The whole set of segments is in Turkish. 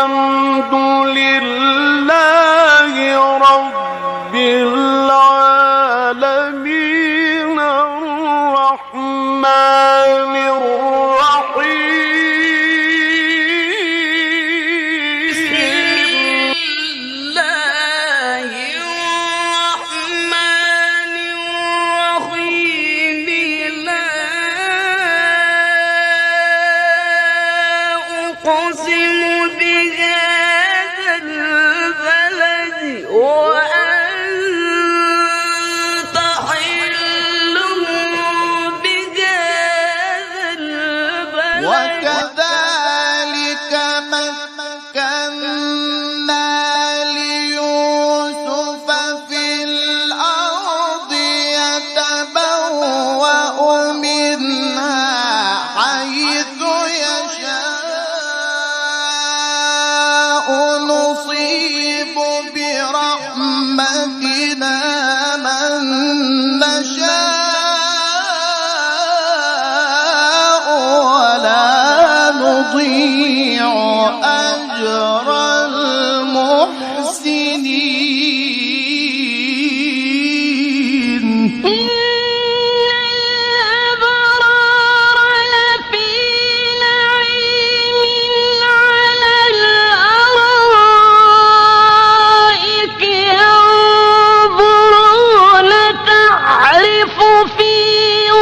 الحمد لله رب العالمين الرحمن الرحيم بسم الله الرحمن الرحيم لا أقسم بهذا البلد وأنت حل بهذا البلد وكذلك مكنا ليوسف في الأرض يتبوأ منها حيث يشاء نصيب برحمتنا من نشاء ولا نضيع أجر المحسنين إن الأبرار لفي نعيم على الأرائك ينظرون تعرف في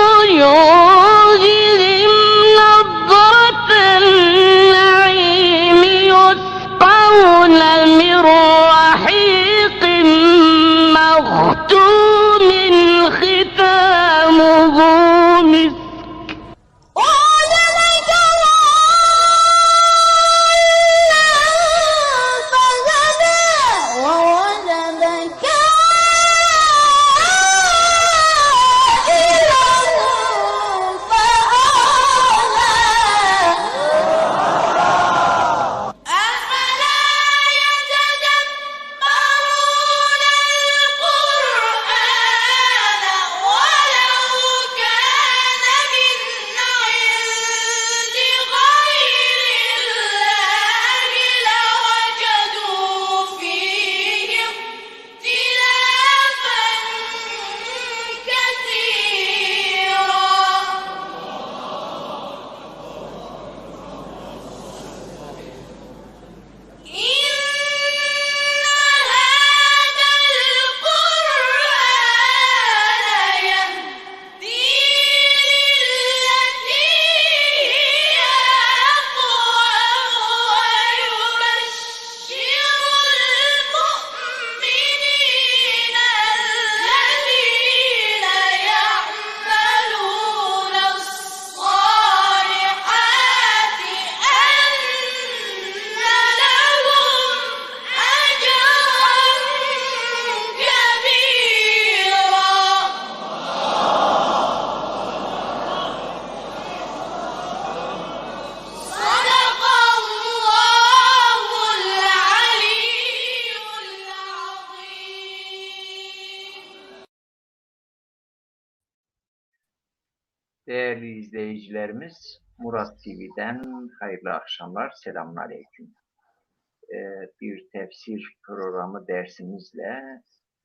وجوههم نضرة النعيم يسقون من رحيق مختوم ختامه مسك ووجدك ضالا فهدى ووجدك عائلا فأغنى أفلا يتدبرون القرآن ولو كان من عند غير الله لوجدوا فيه اختلافا كثيرا إن هذا القرآن يهدي للتي هي أقوم ويبشر المؤمنين الذين يعملون الصالحات أن لهم أجرا كبيرا صدق الله العلي العظيم. Değerli izleyicilerimiz, Murat TV'den hayırlı akşamlar, selamünaleyküm. Bir tefsir programı dersimizle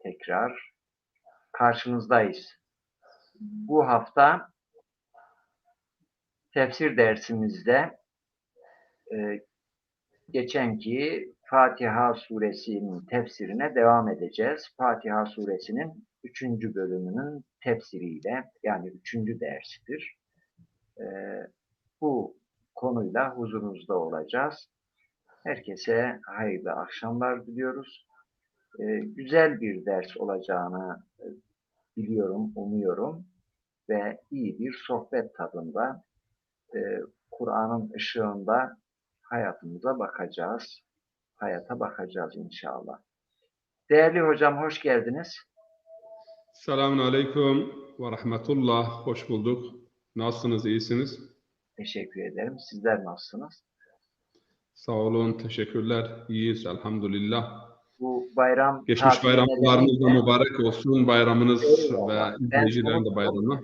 tekrar karşınızdayız. Bu hafta tefsir dersimizde geçenki Fatiha suresinin tefsirine devam edeceğiz. Fatiha suresinin 3. bölümünün tefsiriyle, yani 3. dersidir. Bu konuyla huzurunuzda olacağız. Herkese hayırlı akşamlar diliyoruz. Güzel bir ders olacağını biliyorum, umuyorum ve iyi bir sohbet tadında Kur'an'ın ışığında hayatımıza bakacağız. Hayata bakacağız inşallah. Değerli hocam, hoş geldiniz. Selamun Aleyküm ve Rahmetullah. Hoş bulduk. Nasılsınız? İyisiniz? Teşekkür ederim. Sizler nasılsınız? Sağ olun. Teşekkürler. İyiyiz. Elhamdülillah. Bu bayram Geçmiş bayramlarınız da nedeniyle mübarek olsun. Bayramınız eyvallah. ve izleyicilerin de bayramı.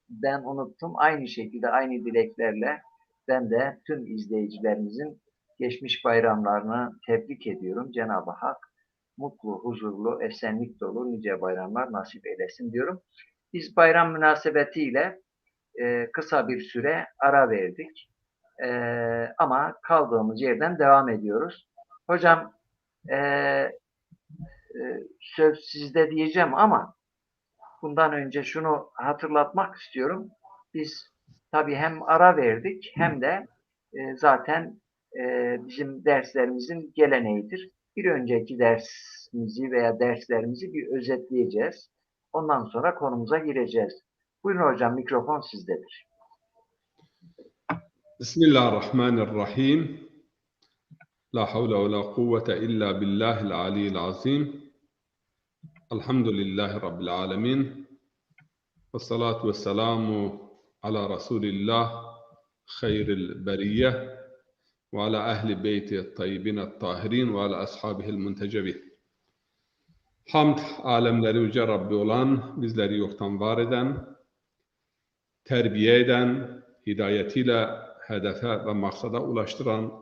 Ben unuttum. Aynı şekilde, aynı dileklerle ben de tüm izleyicilerimizin geçmiş bayramlarını tebrik ediyorum. Cenab-ı Hak mutlu, huzurlu, esenlik dolu nice bayramlar nasip eylesin diyorum. Biz bayram münasebetiyle kısa bir süre ara verdik. Ama kaldığımız yerden devam ediyoruz. Hocam söz sizde diyeceğim ama bundan önce şunu hatırlatmak istiyorum. Biz tabii hem ara verdik hem de zaten bizim derslerimizin geleneğidir. Bir önceki dersimizi veya derslerimizi bir özetleyeceğiz. Ondan sonra konumuza gireceğiz. Buyurun hocam, mikrofon sizdedir. Bismillahirrahmanirrahim. La havle ve la kuvvete illa billahil aliyyil azim. Elhamdülillahi Rabbil alemin. Ve salatu ve selamu ala Resulillah hayril beriyye ve ala ehli beyti tayyibin tahirin ve ala ashabihil muntecebin. Hamd alemleri yüce Rabbi olan, bizleri yoktan var eden, terbiye eden, hidayetiyle hedefe ve maksada ulaştıran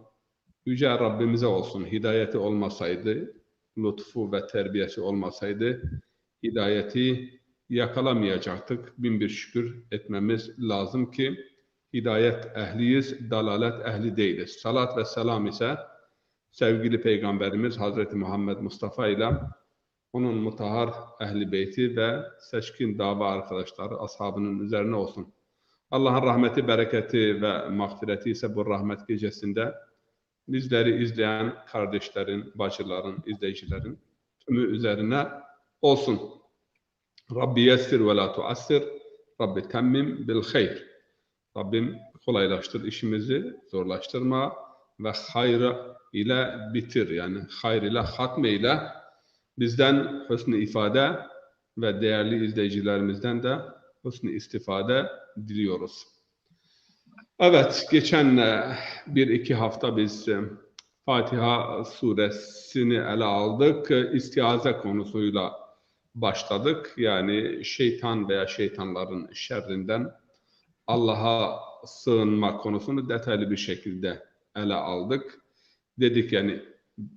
yüce Rabbimize olsun. Hidayeti olmasaydı, lütfu ve terbiyesi olmasaydı, hidayeti yakalamayacaktık. Bin bir şükür etmemiz lazım ki hidayet ehliyiz, dalalet ehli değiliz. Salat ve selam ise sevgili Peygamberimiz Hazreti Muhammed Mustafa ile onun mutahhar ehli beyti ve seçkin dava arkadaşları, ashabının üzerine olsun. Allah'ın rahmeti, bereketi ve mağfireti ise bu rahmet gecesinde bizleri izleyen kardeşlerin, bacıların, izleyicilerin tümü üzerine olsun. Rabbi yessir ve la tuassir, Rabbi temmim bil hayr. Rabbim kolaylaştır işimizi, zorlaştırma ve hayır ile bitir. Yani hayır ile, hatme ile bizden hüsnü ifade ve değerli izleyicilerimizden de hüsnü istifade diliyoruz. Evet, geçen bir iki hafta biz Fatiha suresini ele aldık. İstiaze konusuyla başladık. Yani şeytan veya şeytanların şerrinden Allah'a sığınma konusunu detaylı bir şekilde ele aldık. Dedik yani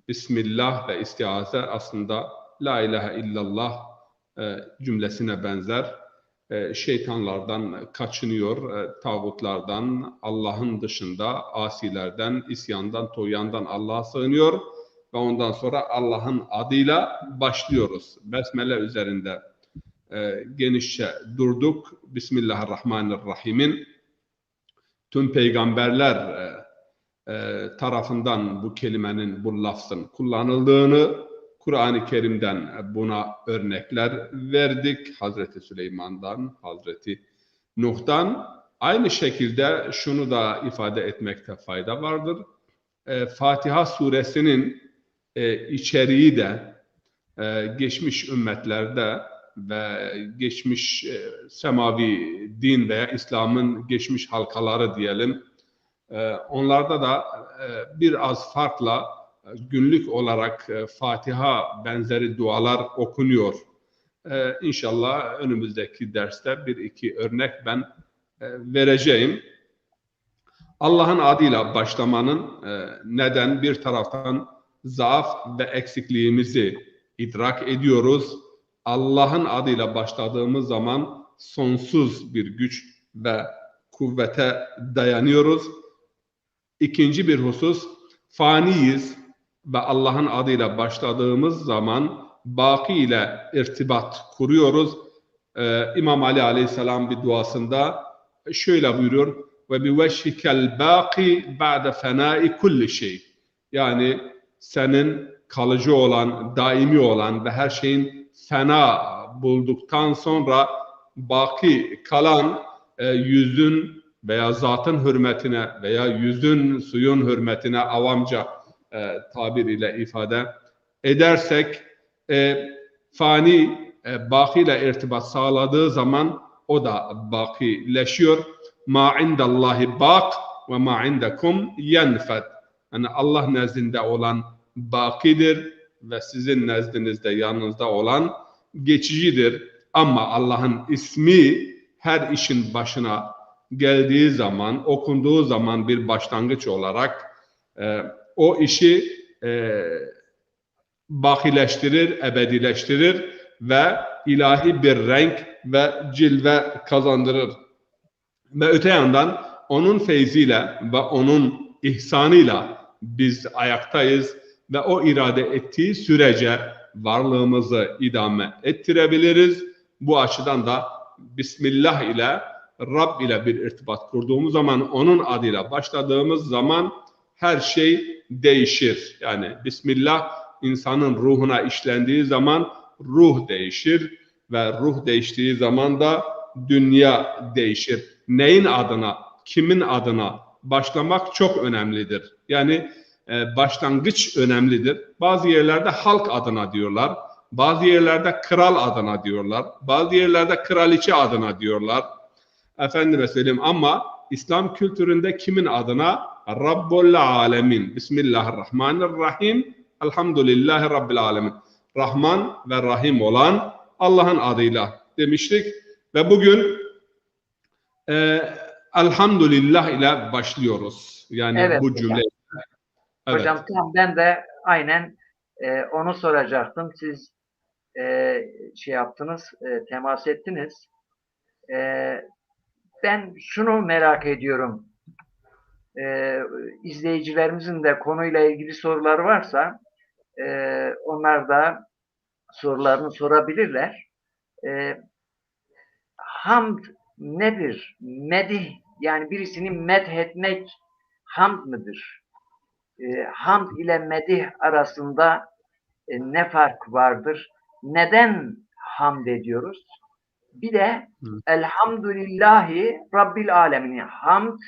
Bismillah ve istiaze aslında La ilahe illallah cümlesine benzer. Şeytanlardan kaçınıyor, tağutlardan, Allah'ın dışında asilerden, isyandan, toyandan Allah'a sığınıyor ve ondan sonra Allah'ın adıyla başlıyoruz. Besmele üzerinde genişçe durduk. Bismillahirrahmanirrahim'in tüm peygamberler tarafından bu kelimenin, bu lafzın kullanıldığını Kur'an-ı Kerim'den buna örnekler verdik. Hazreti Süleyman'dan, Hazreti Nuh'dan. Aynı şekilde şunu da ifade etmekte fayda vardır. Fatiha suresinin içeriği de geçmiş ümmetlerde ve geçmiş semavi din veya İslam'ın geçmiş halkaları diyelim, onlarda da biraz farkla günlük olarak Fatiha benzeri dualar okunuyor. İnşallah önümüzdeki derste bir iki örnek ben vereceğim. Allah'ın adıyla başlamanın neden bir taraftan zaaf ve eksikliğimizi idrak ediyoruz. Allah'ın adıyla başladığımız zaman sonsuz bir güç ve kuvvete dayanıyoruz. İkinci bir husus, faniyiz ve Allah'ın adıyla başladığımız zaman baki ile irtibat kuruyoruz. İmam Ali Aleyhisselam bir duasında şöyle buyuruyor: ve bi veşhikel baki ba'de fenai kulli şey. Yani senin kalıcı olan, daimi olan ve her şeyin fena bulduktan sonra baki kalan yüzün veya zatın hürmetine veya yüzün suyun hürmetine avamca tabir ile ifade edersek fani baki ile irtibat sağladığı zaman o da bakileşiyor. Ma indallahi bak ve ma indakum yenfed. Yani Allah nezdinde olan bakidir ve sizin nezdinizde, yanınızda olan geçicidir. Ama Allah'ın ismi her işin başına geldiği zaman, okunduğu zaman bir başlangıç olarak o işi bakileştirir, ebedileştirir ve ilahi bir renk ve cilve kazandırır. Ve öte yandan onun feyziyle ve onun ihsanıyla biz ayaktayız ve o irade ettiği sürece varlığımızı idame ettirebiliriz. Bu açıdan da Bismillah ile Rab ile bir irtibat kurduğumuz zaman, onun adıyla başladığımız zaman her şey değişir. Yani Bismillah insanın ruhuna işlendiği zaman ruh değişir ve ruh değiştiği zaman da dünya değişir. Neyin adına, kimin adına başlamak çok önemlidir. Yani başlangıç önemlidir. Bazı yerlerde halk adına diyorlar. Bazı yerlerde kral adına diyorlar. Bazı yerlerde kraliçe adına diyorlar. Efendime söyleyeyim, ama İslam kültüründe kimin adına? Rabbul Alemin. Bismillahirrahmanirrahim. Elhamdülillahi Rabbil Alemin. Rahman ve Rahim olan Allah'ın adıyla demiştik. Ve bugün elhamdülillah ile başlıyoruz. Yani Evet, bu cümle. Evet. Hocam tam ben de aynen onu soracaktım. Siz şey yaptınız, temas ettiniz. Ben şunu merak ediyorum. İzleyicilerimizin de konuyla ilgili soruları varsa onlar da sorularını sorabilirler. Hamd nedir? Medih, yani birisini methetmek hamd mıdır? Hamd ile medih arasında ne fark vardır? Neden hamd ediyoruz? Bir de Elhamdülillahi Rabbil Alemin. Hamd,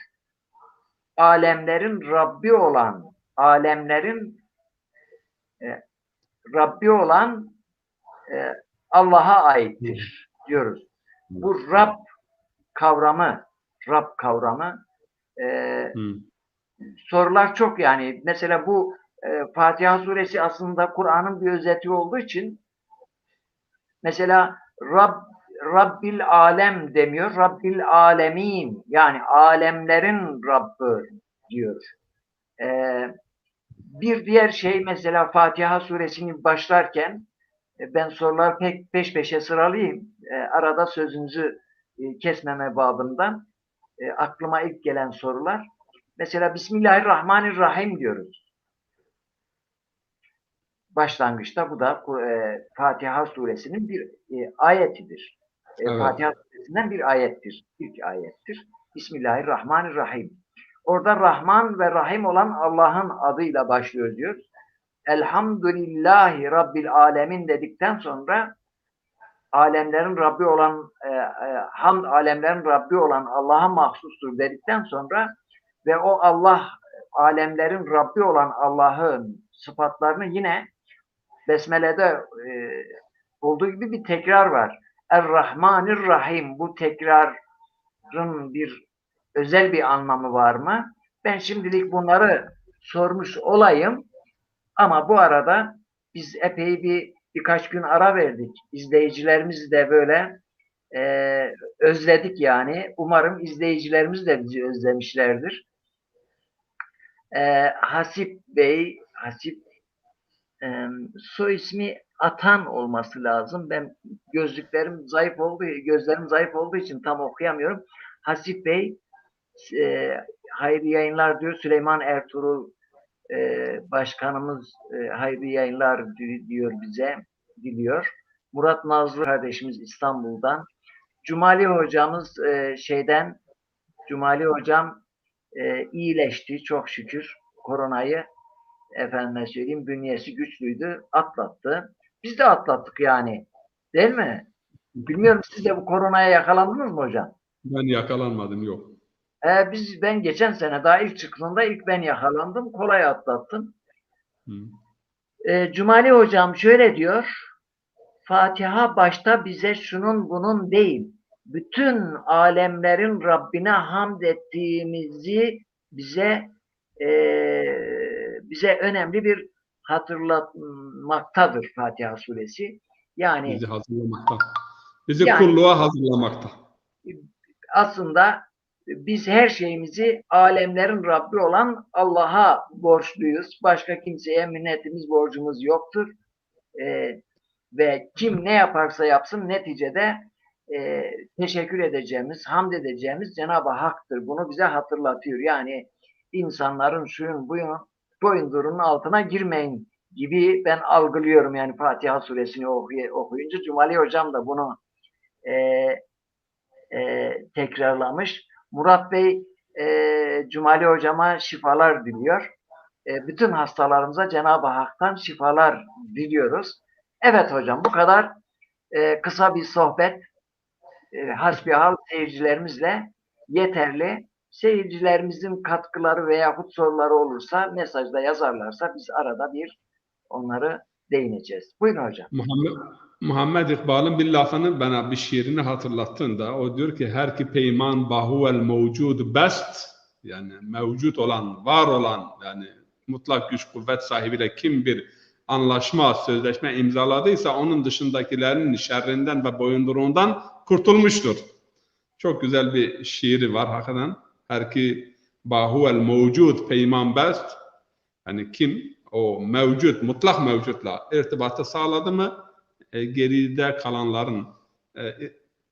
alemlerin Rabbi olan, Allah'a aittir diyoruz. Bu Rab kavramı sorular çok yani. Mesela bu Fatiha suresi aslında Kur'an'ın bir özeti olduğu için mesela Rabbil alem demiyor, Rabbil alemin, yani alemlerin Rabbı diyor. Bir diğer şey, mesela Fatiha suresini başlarken ben sorular pek peş peşe sıralayayım. Arada sözünüzü kesmeme babından aklıma ilk gelen sorular. Mesela Bismillahirrahmanirrahim diyoruz. Başlangıçta bu da Fatiha suresinin bir ayetidir. Evet. Fatiha suresinden bir ayettir. İlk ayettir. Bismillahirrahmanirrahim. Orada Rahman ve Rahim olan Allah'ın adıyla başlıyor diyor. Elhamdülillahi Rabbil Alemin dedikten sonra alemlerin Rabbi olan hamd alemlerin Rabbi olan Allah'a mahsustur dedikten sonra ve o Allah, alemlerin Rabbi olan Allah'ın sıfatlarını yine Besmele'de olduğu gibi bir tekrar var. Er-Rahmanir-Rahim. Bu tekrarın özel bir anlamı var mı? Ben şimdilik bunları sormuş olayım. Ama bu arada biz epey birkaç gün ara verdik. İzleyicilerimiz de böyle özledik yani. Umarım izleyicilerimiz de bizi özlemişlerdir. Hasip Bey, soy ismi Atan olması lazım. Ben gözlerim zayıf olduğu için tam okuyamıyorum. Hasip Bey, hayırlı yayınlar diyor. Süleyman Ertuğrul başkanımız hayırlı yayınlar diyor bize, diliyor. Murat Nazlı kardeşimiz İstanbul'dan. Cumali hocamız Cumali hocam iyileşti çok şükür. Koronayı efendime söyleyeyim, bünyesi güçlüydü, atlattı. Biz de atlattık yani. Değil mi? Bilmiyorum, siz de bu koronaya yakalandınız mı hocam? Ben yakalanmadım, yok. Ben geçen sene daha ilk çıktığında ben yakalandım. Kolay atlattım. Cumali hocam şöyle diyor. Fatiha başta bize şunun bunun değil, bütün alemlerin Rabbine hamd ettiğimizi bize önemli bir hatırlatmaktadır Fatiha suresi. Yani bizi hazırlamakta. Bizi kulluğa hazırlamakta. Aslında Biz her şeyimizi alemlerin Rabbi olan Allah'a borçluyuz. Başka kimseye minnetimiz, borcumuz yoktur. Ve kim ne yaparsa yapsın neticede teşekkür edeceğimiz, hamd edeceğimiz Cenab-ı Hak'tır. Bunu bize hatırlatıyor. Yani insanların şuyun buyun boyundurunun altına girmeyin gibi ben algılıyorum. Yani Fatiha suresini okuyunca Cumali Hocam da bunu tekrarlamış. Murat Bey Cumali Hocama şifalar diliyor. Bütün hastalarımıza Cenab-ı Hak'tan şifalar diliyoruz. Evet hocam, bu kadar kısa bir sohbet hasbihal seyircilerimizle yeterli. Seyircilerimizin katkıları veyahut soruları olursa mesajda yazarlarsa biz arada bir onları değineceğiz. Buyurun hocam. Muhammed İkbal'ın bir lafını bana bir şiirini hatırlattığında o diyor ki her ki peyman bahuvel mevcud best, yani mevcut olan, var olan, yani mutlak güç kuvvet sahibiyle kim bir anlaşma, sözleşme imzaladıysa onun dışındakilerin şerrinden ve boyunduruğundan kurtulmuştur. Çok güzel bir şiiri var hakikaten. Her ki bahuvel mevcud peyman best, yani kim o mevcut, mutlak mevcutla irtibatı sağladı mı geride kalanların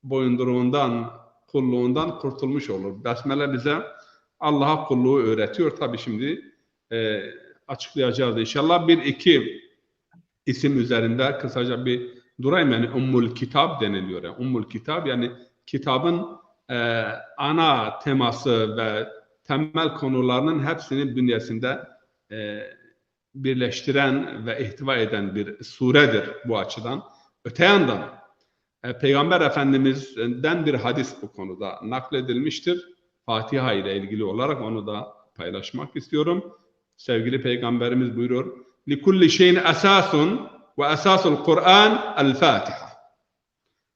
boyunduruğundan, kulluğundan kurtulmuş olur. Besmele bize Allah'a kulluğu öğretiyor. Tabii şimdi açıklayacağız inşallah. Bir iki isim üzerinde kısaca bir durayım. Yani Ummul Kitab deniliyor. Yani Ummul Kitab yani kitabın ana teması ve temel konularının hepsini bünyesinde birleştiren ve ihtiva eden bir suredir bu açıdan. Öte yandan Peygamber Efendimiz'den bir hadis bu konuda nakledilmiştir. Fatiha ile ilgili olarak onu da paylaşmak istiyorum. Sevgili Peygamberimiz buyuruyor: "Likulli şeyin esasun ve esasul Kur'an el-Fatiha."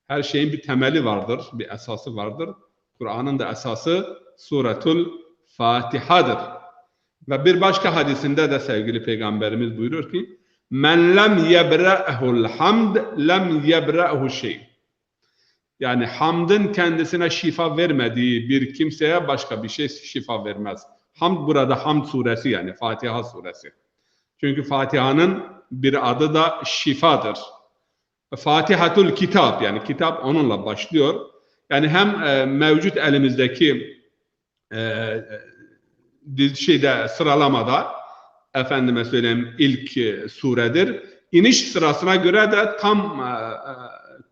Her şeyin bir temeli vardır, bir esası vardır. Kur'an'ın da esası Suretul Fatiha'dır. Ve bir başka hadisinde de sevgili Peygamberimiz buyuruyor ki: "Men lem yebra'hul hamd lem yebra'hu şey." Yani hamdın kendisine şifa vermediği bir kimseye başka bir şey şifa vermez. Hamd burada Hamd suresi, yani Fatiha suresi. Çünkü Fatiha'nın bir adı da şifadır. Fatihatul Kitab, yani kitap onunla başlıyor. Yani hem mevcut elimizdeki sıralamada efendime söyleyeyim ilk suredir. İniş sırasına göre de tam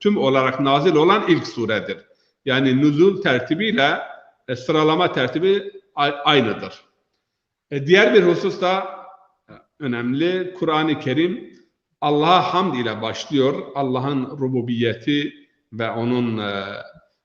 tüm olarak nazil olan ilk suredir. Yani nüzul tertibiyle sıralama tertibi aynıdır. Diğer bir husus da önemli. Kur'an-ı Kerim Allah'a hamd ile başlıyor. Allah'ın rububiyeti ve onun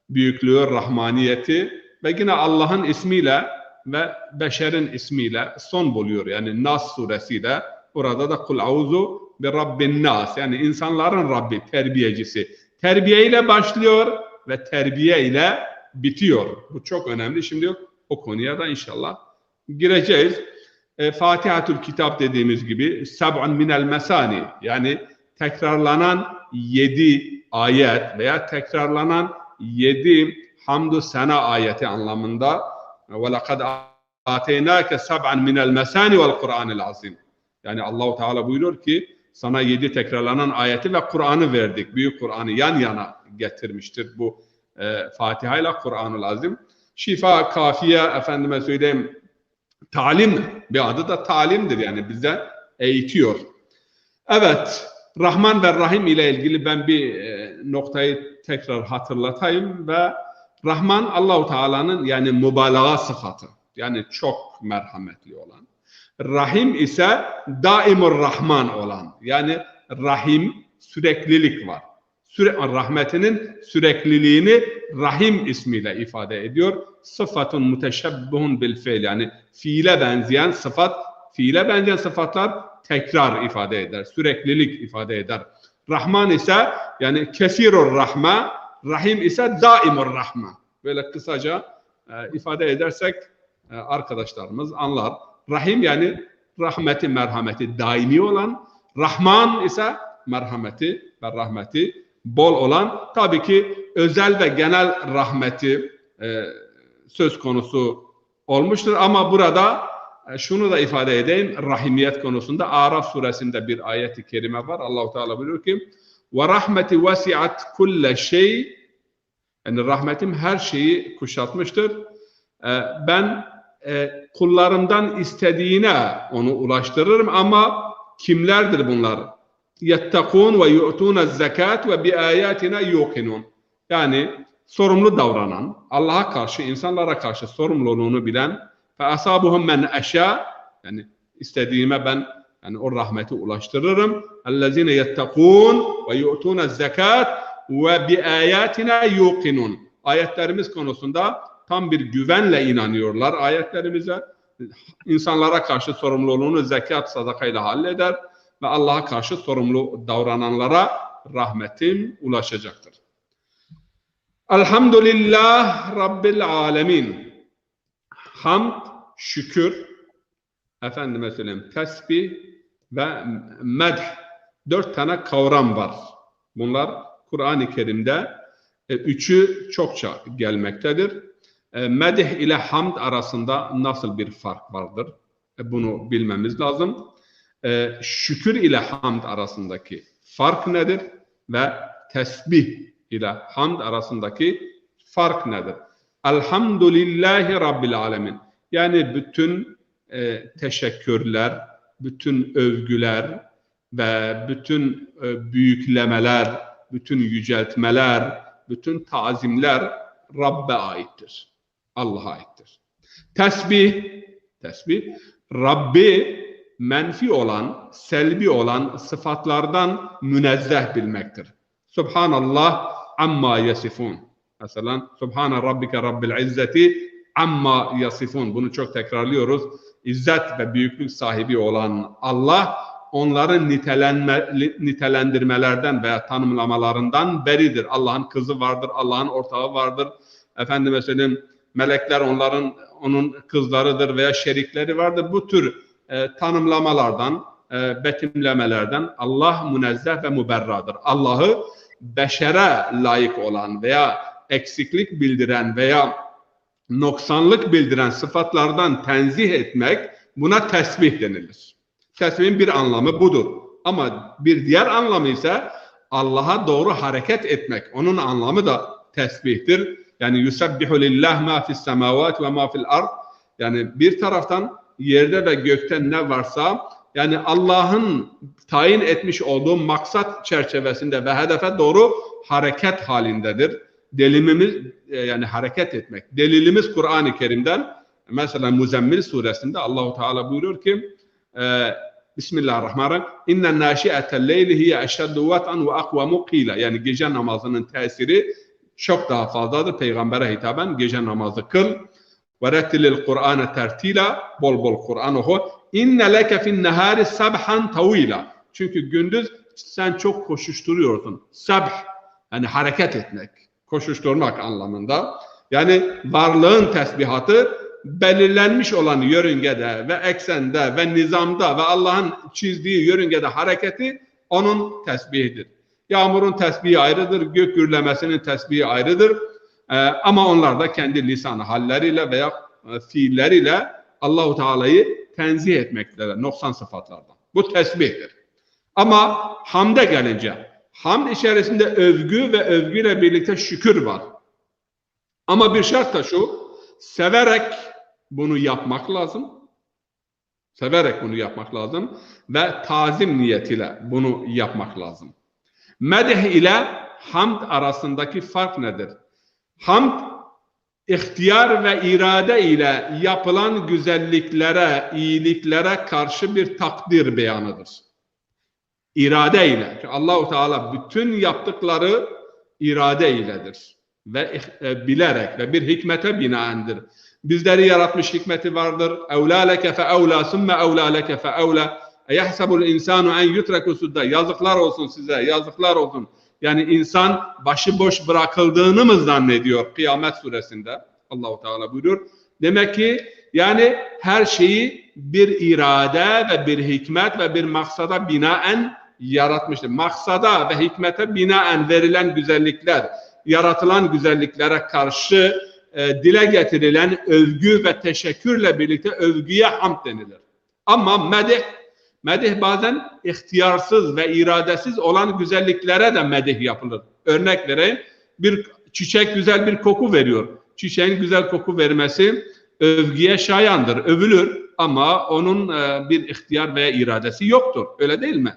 büyüklüğü, rahmaniyeti ve yine Allah'ın ismiyle ve beşerin ismiyle son buluyor. Yani Nas suresiyle. Orada da kul auzu bi rabbin nas, yani insanların Rabbi, terbiyecisi. Terbiye ile başlıyor ve terbiye ile bitiyor. Bu çok önemli. Şimdi o konuya da inşallah gireceğiz. Fatihatul Kitap dediğimiz gibi sab'un minel mesani, yani tekrarlanan 7 ayet veya tekrarlanan 7 hamdü sena ayeti anlamında. Ve lekad ateynâke sab'an minel mesani vel Kur'anil azim. Yani Allah-u Teala buyuruyor ki sana 7 tekrarlanan ayeti ve Kur'an'ı verdik. Büyük Kur'an'ı yan yana getirmiştir bu Fatiha ile Kur'an-ı Azim. Şifa, kafiye, efendime söyleyeyim, talim, bir adı da talimdir, yani bize eğitiyor. Evet, Rahman ve Rahim ile ilgili ben bir noktayı tekrar hatırlatayım ve Rahman Allah-u Teala'nın yani mübalağa sıfatı, yani çok merhametli olan. Rahim ise daimur Rahman olan, yani Rahim süreklilik var. Rahmetinin sürekliliğini Rahim ismiyle ifade ediyor. Sıfatun muteşebbihun bil fiil, yani fiile benzeyen sıfat, fiile benzeyen sıfatlar tekrar ifade eder, süreklilik ifade eder. Rahman ise yani kesirur rahma, Rahim ise daimur rahma. Böyle kısaca ifade edersek arkadaşlarımız anlar. Rahim yani rahmeti, merhameti daimi olan, Rahman ise merhameti ve rahmeti bol olan, tabii ki özel ve genel rahmeti söz konusu olmuştur. Ama burada şunu da ifade edeyim. Rahimiyet konusunda Araf suresinde bir ayet-i kerime var. Allah-u Teala buyuruyor ki ve rahmeti vesiat kulle şey, yani rahmetim her şeyi kuşatmıştır. Ben kullarımdan istediğine onu ulaştırırım ama kimlerdir bunlar? Yettekûn ve yu'tûne zekat ve bi ayatina yuqinun. Yani sorumlu davranan, Allah'a karşı, insanlara karşı sorumluluğunu bilen fe asabuhum men eşâ, yani istediğime ben yani o rahmeti ulaştırırım. Ellezine yettekûn ve yu'tûne zekat ve bi ayatina yuqinun. Ayetlerimiz konusunda tam bir güvenle inanıyorlar ayetlerimize. İnsanlara karşı sorumluluğunu zekat, sadakayla halleder ve Allah'a karşı sorumlu davrananlara rahmetim ulaşacaktır. Elhamdülillah Rabbil alemin. Hamd, şükür, efendime söyleyeyim, tesbih ve medh. 4 tane kavram var. Bunlar Kur'an-ı Kerim'de üçü çokça gelmektedir. Medh ile hamd arasında nasıl bir fark vardır? Bunu bilmemiz lazım. Şükür ile hamd arasındaki fark nedir? Ve tesbih ile hamd arasındaki fark nedir? Elhamdülillahi Rabbil alemin. Yani bütün teşekkürler, bütün övgüler ve bütün büyüklemeler, bütün yüceltmeler, bütün tazimler Rabbe aittir. Allah'a aittir. Tesbih, Rabbi menfi olan, selbi olan sıfatlardan münezzeh bilmektir. Subhanallah amma yasifun. Mesela Subhane Rabbike Rabbil İzzeti amma yasifun. Bunu çok tekrarlıyoruz. İzzet ve büyüklük sahibi olan Allah onların nitelendirmelerden veya tanımlamalarından beridir. Allah'ın kızı vardır, Allah'ın ortağı vardır. Efendime söyleyeyim, melekler onun kızlarıdır veya şerikleri vardır. Bu tür tanımlamalardan, betimlemelerden Allah münezzeh ve müberradır. Allah'ı beşere layık olan veya eksiklik bildiren veya noksanlık bildiren sıfatlardan tenzih etmek, buna tesbih denilir. Tesbihin bir anlamı budur. Ama bir diğer anlamı ise Allah'a doğru hareket etmek. Onun anlamı da tesbihtir. Yani yusabbihu lillah ma fis semavat ve ma fil ard. Yani bir taraftan yerde ve gökte ne varsa, yani Allah'ın tayin etmiş olduğu maksat çerçevesinde ve hedefe doğru hareket halindedir. Delilimiz yani hareket etmek. Delilimiz Kur'an-ı Kerim'den. Mesela Muzammil suresinde Allahu Teala buyuruyor ki Bismillahirrahmanirrahim. İnnen naşi'atel leyli hiye eşeddu vat'an ve akvamu qila. Yani gece namazının tesiri çok daha fazladır. Peygamber'e hitaben gece namazı kıl. Ve rettilil Kur'an'ı tertila. Bol bol Kur'an oku. İnne leke fin nehari sabhan tavila. Çünkü gündüz sen çok koşuşturuyorsun. Sabh, yani hareket etmek, koşuşturmak anlamında. Yani varlığın tesbihatı belirlenmiş olan yörüngede ve eksende ve nizamda ve Allah'ın çizdiği yörüngede hareketi onun tesbihidir. Yağmurun tesbihi ayrıdır, gök gürlemesinin tesbihi ayrıdır. Ama onlar da kendi lisan-ı halleriyle veya fiilleriyle Allahu Teala'yı tenzih etmektedir, noksan sıfatlardan. Bu tesbihtir. Ama hamde gelince, hamd içerisinde övgü ve övgüyle birlikte şükür var. Ama bir şart da şu, severek bunu yapmak lazım. Severek bunu yapmak lazım ve tazim niyetiyle bunu yapmak lazım. Medh ile hamd arasındaki fark nedir? Hamd, ihtiyar ve irade ile yapılan güzelliklere, iyiliklere karşı bir takdir beyanıdır. İrade ile. Allah-u Teala bütün yaptıkları irade iledir. Ve bilerek ve bir hikmete binaendir. Bizleri yaratmış hikmeti vardır. Evlâ leke fe evlâ sümme evlâ leke fe evlâ. Eyahsebul insanu en yutreku sudda. Yazıklar olsun size, yazıklar olsun. Yani insan başıboş bırakıldığını mı zannediyor Kıyamet suresinde? Allah-u Teala buyuruyor. Demek ki yani her şeyi bir irade ve bir hikmet ve bir maksada binaen yaratmıştır. Maksada ve hikmete binaen verilen güzellikler, yaratılan güzelliklere karşı dile getirilen övgü ve teşekkürle birlikte övgüye hamd denilir. Ama medih bazen ihtiyarsız ve iradesiz olan güzelliklere de medih yapılır. Örnek vereyim, bir çiçek güzel bir koku veriyor. Çiçeğin güzel koku vermesi övgüye şayandır, övülür ama onun bir ihtiyar veya iradesi yoktur. Öyle değil mi?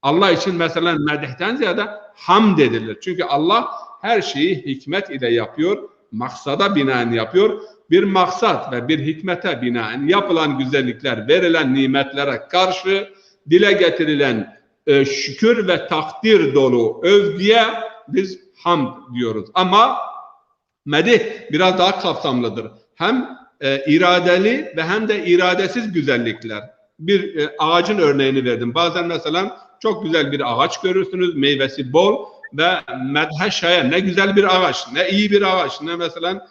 Allah için mesela medihten ziyade hamd edilir. Çünkü Allah her şeyi hikmet ile yapıyor, maksada binaen yapıyor. Bir maksat ve bir hikmete binaen yapılan güzellikler, verilen nimetlere karşı dile getirilen şükür ve takdir dolu övgüye biz hamd diyoruz. Ama medih biraz daha kapsamlıdır. Hem iradeli ve hem de iradesiz güzellikler. Bir ağacın örneğini verdim. Bazen mesela çok güzel bir ağaç görürsünüz, meyvesi bol ve medhe şayan, ne güzel bir ağaç, ne iyi bir ağaç, ne mesela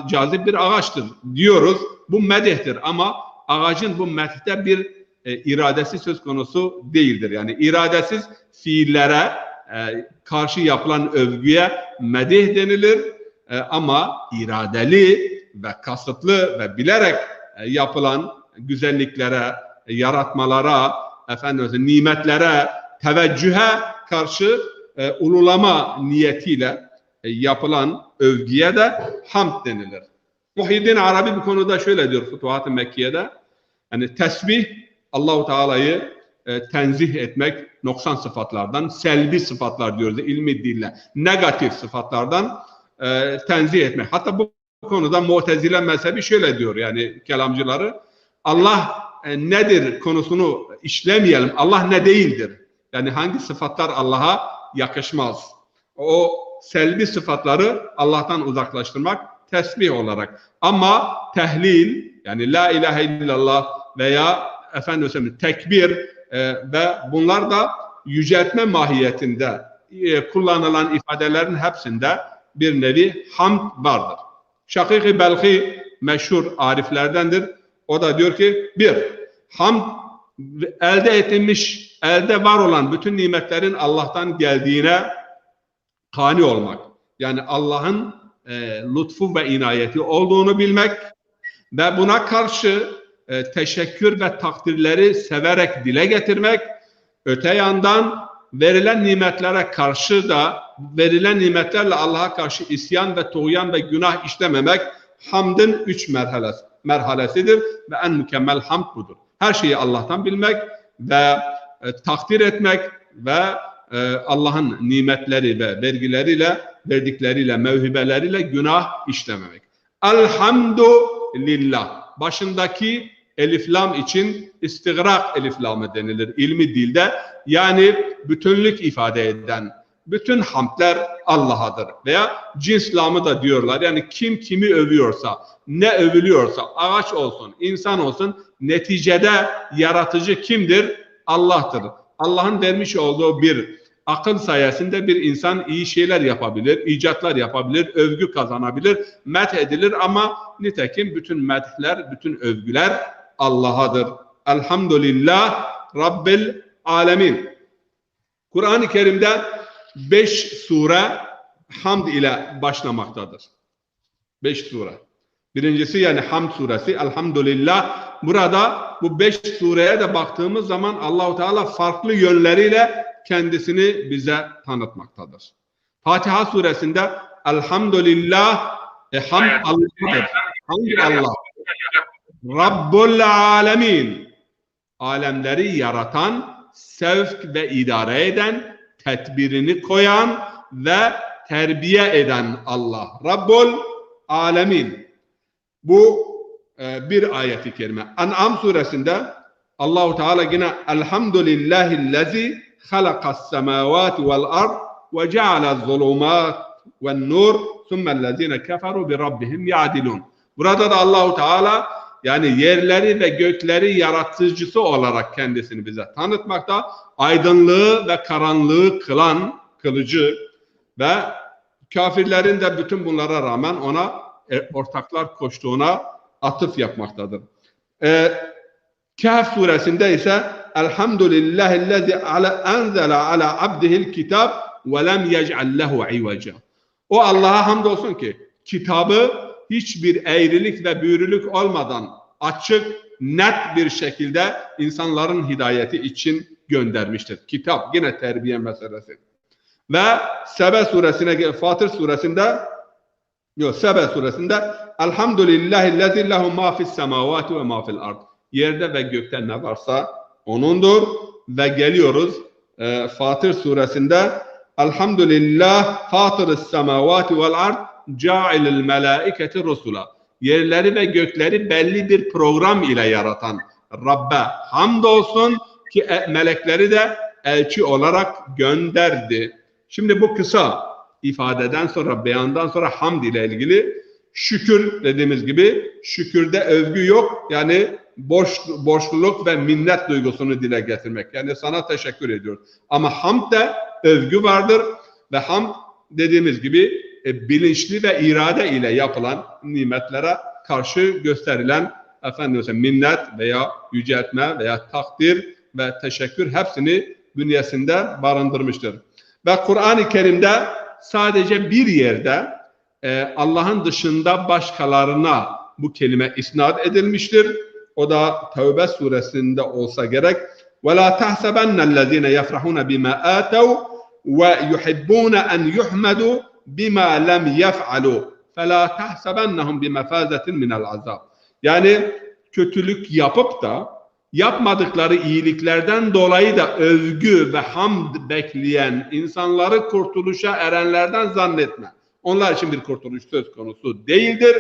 cazip bir ağaçtır diyoruz. Bu medihtir ama ağacın bu medhte bir iradesi söz konusu değildir. Yani iradesiz fiillere karşı yapılan övgüye medih denilir. Ama iradeli ve kasıtlı ve bilerek yapılan güzelliklere, yaratmalara, nimetlere, teveccühe karşı ululama niyetiyle yapılan övgüye de hamd denilir. Muhyiddin Arabi bu konuda şöyle diyor Fütuhat-ı Mekke'de. Yani tesbih Allah-u Teala'yı tenzih etmek noksan sıfatlardan, selbi sıfatlar diyoruz ilmi dille, negatif sıfatlardan tenzih etmek. Hatta bu konuda Mu'tezile mezhebi şöyle diyor, yani kelamcıları, Allah nedir konusunu işlemeyelim. Allah ne değildir? Yani hangi sıfatlar Allah'a yakışmaz? O selbi sıfatları Allah'tan uzaklaştırmak tesbih olarak. Ama tehlil, yani la ilahe illallah veya tekbir ve bunlar da yüceltme mahiyetinde kullanılan ifadelerin hepsinde bir nevi hamd vardır. Şakik-i Belhi meşhur ariflerdendir. O da diyor ki, bir, hamd elde edilmiş, elde var olan bütün nimetlerin Allah'tan geldiğine kani olmak. Yani Allah'ın lütfu ve inayeti olduğunu bilmek ve buna karşı teşekkür ve takdirleri severek dile getirmek. Öte yandan verilen nimetlere karşı da verilen nimetlerle Allah'a karşı isyan ve tuğyan ve günah işlememek hamdın 3 merhalesidir ve en mükemmel hamd budur. Her şeyi Allah'tan bilmek ve takdir etmek ve Allah'ın nimetleri ve vergileriyle, verdikleriyle, mevhibeleriyle günah işlememek. Elhamdülillah. Başındaki elif lam için istigrak elif lamı denilir ilmi dilde. Yani bütünlük ifade eden bütün hamdler Allah'adır. Veya cins lamı da diyorlar. Yani kim kimi övüyorsa, ne övülüyorsa, ağaç olsun, insan olsun, neticede yaratıcı kimdir? Allah'tır. Allah'ın vermiş olduğu bir akıl sayesinde bir insan iyi şeyler yapabilir, icatlar yapabilir, övgü kazanabilir, meth edilir ama nitekim bütün methler, bütün övgüler Allah'adır. Elhamdülillah Rabbil Alemin. Kur'an-ı Kerim'de 5 sure hamd ile başlamaktadır. 5 sure. Birincisi yani Hamd suresi, Elhamdülillah. Burada bu 5 sureye de baktığımız zaman Allah-u Teala farklı yönleriyle kendisini bize tanıtmaktadır. Fatiha suresinde Elhamdülillah, hamd Allah'tır. Hamd Allah. Rabbul Alemin. Alemleri yaratan, sevk ve idare eden, tedbirini koyan ve terbiye eden Allah. Rabbul Alemin. Bu bir ayet-i kerime. En'am suresinde Allah-u Teala yine Elhamdülillahillezî halakas semâvâti vel ard ve cealez zulûmât ven nur thummellezîne keferû bi rabbihim ya'dilûn. Burada da Allah-u Teala yani yerleri ve gökleri yaratıcısı olarak kendisini bize tanıtmakta. Aydınlığı ve karanlığı kılan, kılıcı ve kafirlerin de bütün bunlara rağmen ona ortaklar koştuğuna atıf yapmaktadır. Kehf suresinde ise Elhamdülillahillezî enzele ala abdihil kitab ve lem yec'al lehu iveca. O Allah'a hamdolsun ki kitabı hiçbir eğrilik ve büyürülük olmadan açık, net bir şekilde insanların hidayeti için göndermiştir. Kitap yine terbiye meselesi. Ve Sebe suresine, Fatır suresinde, Sebe suresinde Elhamdülillahi lehu ma fis semavati ve ma fil ard. Yerde ve gökte ne varsa O'nundur. Ve geliyoruz Fatır suresinde Elhamdülillah fatırı's semavati vel ard ca'ilil melaiketi rusula. Yerleri ve gökleri belli bir program ile yaratan Rabbe hamdolsun ki melekleri de elçi olarak gönderdi. Şimdi bu kısa ifadeden sonra, beyandan sonra hamd ile ilgili şükür dediğimiz gibi, şükürde övgü yok. Yani borçluluk ve minnet duygusunu dile getirmek. Yani sana teşekkür ediyoruz. Ama hamdde övgü vardır ve hamd dediğimiz gibi bilinçli ve irade ile yapılan nimetlere karşı gösterilen minnet veya yüceltme veya takdir ve teşekkür hepsini bünyesinde barındırmıştır. Ve Kur'an-ı Kerim'de sadece bir yerde Allah'ın dışında başkalarına bu kelime isnat edilmiştir. O da Tevbe suresinde olsa gerek. وَلَا تَحْسَبَنَّ الَّذ۪ينَ يَفْرَحُونَ بِمَا آتَوْا وَيُحِبُّونَ أَنْ يُحْمَدُوا بِمَا لَمْ يَفْعَلُوا فَلَا تَحْسَبَنَّهُمْ بِمَفَازَةٍ مِنَ الْعَذَابِ. Yani kötülük yapıp da yapmadıkları iyiliklerden dolayı da övgü ve hamd bekleyen insanları kurtuluşa erenlerden zannetme. Onlar için bir kurtuluş söz konusu değildir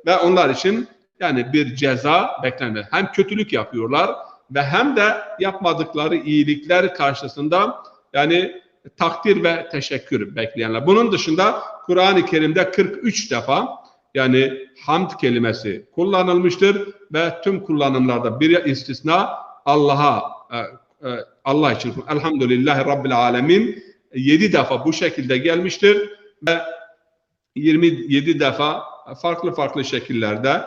ve onlar için yani bir ceza beklenmez. Hem kötülük yapıyorlar ve hem de yapmadıkları iyilikler karşısında yani takdir ve teşekkür bekleyenler. Bunun dışında Kur'an-ı Kerim'de 43 defa yani hamd kelimesi kullanılmıştır ve tüm kullanımlarda bir istisna Allah için Elhamdülillahi Rabbil Alemin 7 defa bu şekilde gelmiştir ve 27 defa farklı şekillerde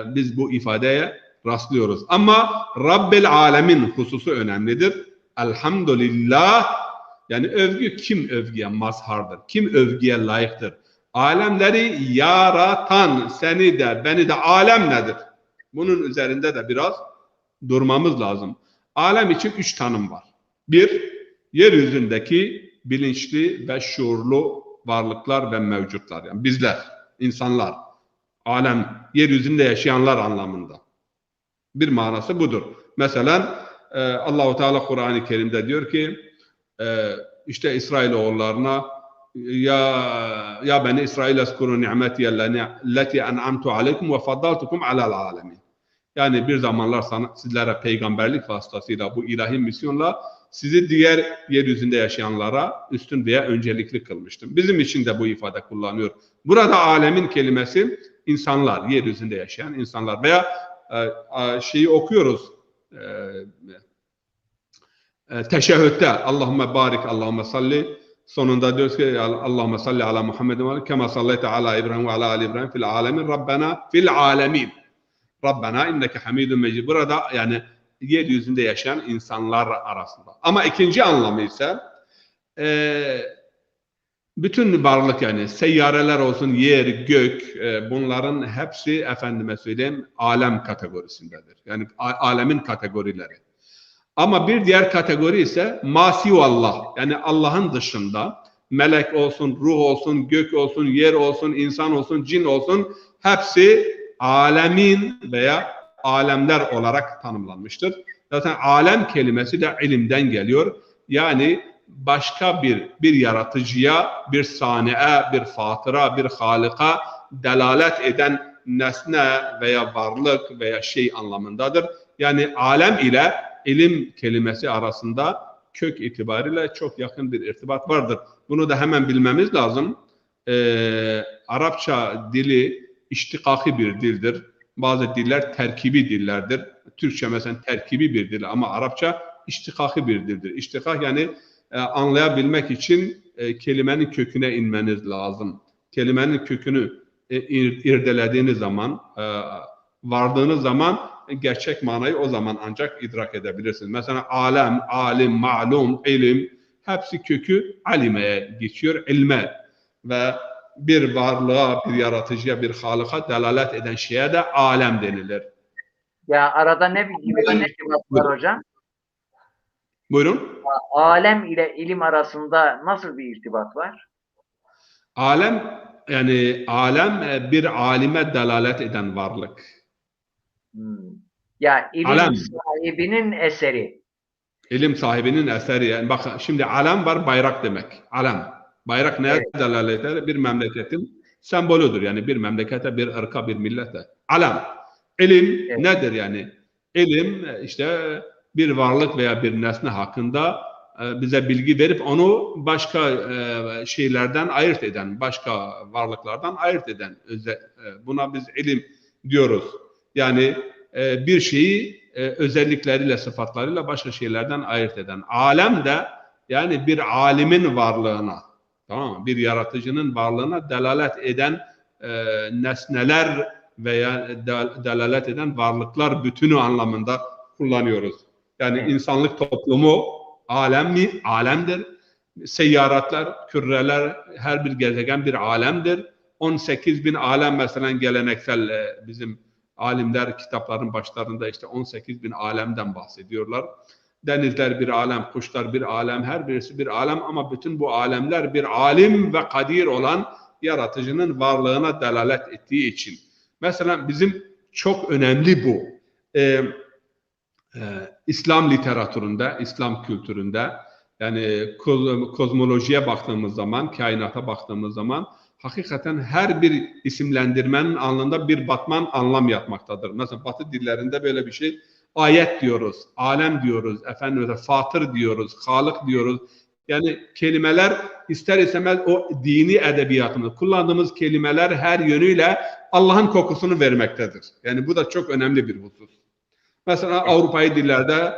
biz bu ifadeye rastlıyoruz. Ama Rabbil Alemin hususu önemlidir. Elhamdülillah yani övgü kim övgüye mazhardır? Kim övgüye layıktır? Alemleri yaratan seni de beni de alem nedir? Bunun üzerinde de biraz durmamız lazım. Alem için 3 tanım var. 1. Yeryüzündeki bilinçli ve şuurlu varlıklar ve mevcutlar. Yani bizler, insanlar, alem, yeryüzünde yaşayanlar anlamında. Bir manası budur. Mesela Allah-u Teala Kur'an-ı Kerim'de diyor ki işte İsrailoğullarına ya beni İsrail eskuru ni'meti elleti en'amtu aleykum ve faddaltukum alel alemin. Yani bir zamanlar sizlere peygamberlik vasıtasıyla bu ilahi misyonla sizi diğer yeryüzünde yaşayanlara üstün veya öncelikli kılmıştım. Bizim için de bu ifade kullanıyor. Burada alemin kelimesi insanlar, yeryüzünde yaşayan insanlar veya şeyi okuyoruz teşehhütte Allahümme barik Allahümme salli sonunda diyoruz ki Allahümme salli ala Muhammedin ve kema salleyte ala İbrahim ve ala ali İbrahim fil alemin Rabbena fil alemin Rabbena inneke hamidun mecid. Burada yani yeryüzünde yaşayan insanlar arasında. Ama ikinci anlamı ise bütün varlık yani seyyareler olsun, yer, gök bunların hepsi efendime söyleyeyim alem kategorisindedir. Yani alemin kategorileri. Ama bir diğer kategori ise masivallah yani Allah'ın dışında melek olsun, ruh olsun, gök olsun, yer olsun, insan olsun, cin olsun hepsi alemin veya alemler olarak tanımlanmıştır. Zaten alem kelimesi de ilimden geliyor. Yani başka bir yaratıcıya, bir saniye, bir fatıra, bir halika delalet eden nesne veya varlık veya şey anlamındadır. Yani alem ile ilim kelimesi arasında kök itibariyle çok yakın bir irtibat vardır. Bunu da hemen bilmemiz lazım. Arapça dili iştikaki bir dildir. Bazı diller terkibi dillerdir. Türkçe mesela terkibi bir dil ama Arapça iştikaki bir dildir. İştikak yani anlayabilmek için kelimenin köküne inmeniz lazım. Kelimenin kökünü irdelediğiniz zaman, vardığınız zaman gerçek manayı o zaman ancak idrak edebilirsiniz. Mesela alem, alim, ma'lum, ilim hepsi kökü alimeye geçiyor, ilme ve bir varlığa, bir yaratıcıya, bir halıka delalet eden şeye de alem denilir. Ya arada ne gibi bir irtibat var hocam? Buyurun. Alem ile ilim arasında nasıl bir irtibat var? Alem, yani alem bir alime delalet eden varlık. Ya ilim Alem. sahibinin eseri. İlim sahibinin eseri. Yani bak şimdi alem var, bayrak demek. Alem. Bayrak neye Evet. delalet eder? Bir memleketin sembolüdür. Yani bir memlekete, bir ırka, bir millete. Alem. İlim Evet. nedir yani? İlim işte bir varlık veya bir nesne hakkında bize bilgi verip onu başka şeylerden ayırt eden, başka varlıklardan ayırt eden. Buna biz ilim diyoruz. Yani bir şeyi özellikleriyle, sıfatlarıyla başka şeylerden ayırt eden. Alem de yani bir alimin varlığına, tamam mı? Bir yaratıcının varlığına delalet eden nesneler veya delalet eden varlıklar bütünü anlamında kullanıyoruz. Yani Evet. insanlık toplumu alem mi? Alemdir. Seyyaratlar, küreler, her bir gezegen bir alemdir. 18 bin alem mesela geleneksel bizim alimler kitapların başlarında işte 18 bin alemden bahsediyorlar. Denizler bir alem, kuşlar bir alem, her birisi bir alem ama bütün bu alemler bir alim ve kadir olan yaratıcının varlığına delalet ettiği için. Mesela bizim çok önemli bu. İslam literatüründe, İslam kültüründe yani kozmolojiye baktığımız zaman, kainata baktığımız zaman hakikaten her bir isimlendirmenin alnında bir batman anlam yatmaktadır. Mesela Batı dillerinde böyle bir şey, ayet diyoruz, alem diyoruz, efendim fatır diyoruz, halık diyoruz. Yani kelimeler ister istemez o dini edebiyatımız, kullandığımız kelimeler her yönüyle Allah'ın kokusunu vermektedir. Yani bu da çok önemli bir husus. Mesela Avrupa'yı dillerde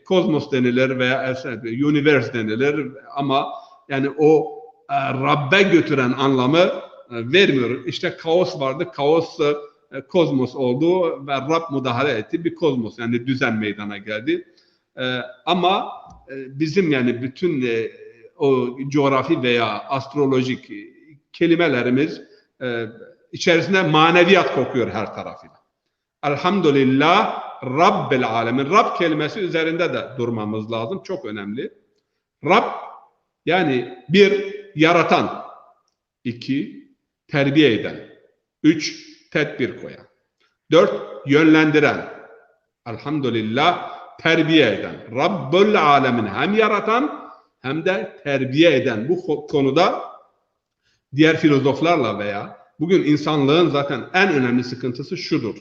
kozmos denilir veya universe denilir ama yani o Rabbe götüren anlamı vermiyor. İşte kaos vardı, kaos kozmos oldu ve Rab müdahale etti, bir kozmos yani düzen meydana geldi. Ama bizim yani bütün o coğrafi veya astrolojik kelimelerimiz içerisinde maneviyat kokuyor her tarafıyla. Elhamdülillah Rabbil alemin. Rab kelimesi üzerinde de durmamız lazım. Çok önemli. Rab yani bir yaratan, 2 terbiye eden, 3 tedbir koyan, 4 yönlendiren. Elhamdülillah terbiye eden. Rabbül alemin hem yaratan hem de terbiye eden. Bu konuda diğer filozoflarla veya bugün insanlığın zaten en önemli sıkıntısı şudur.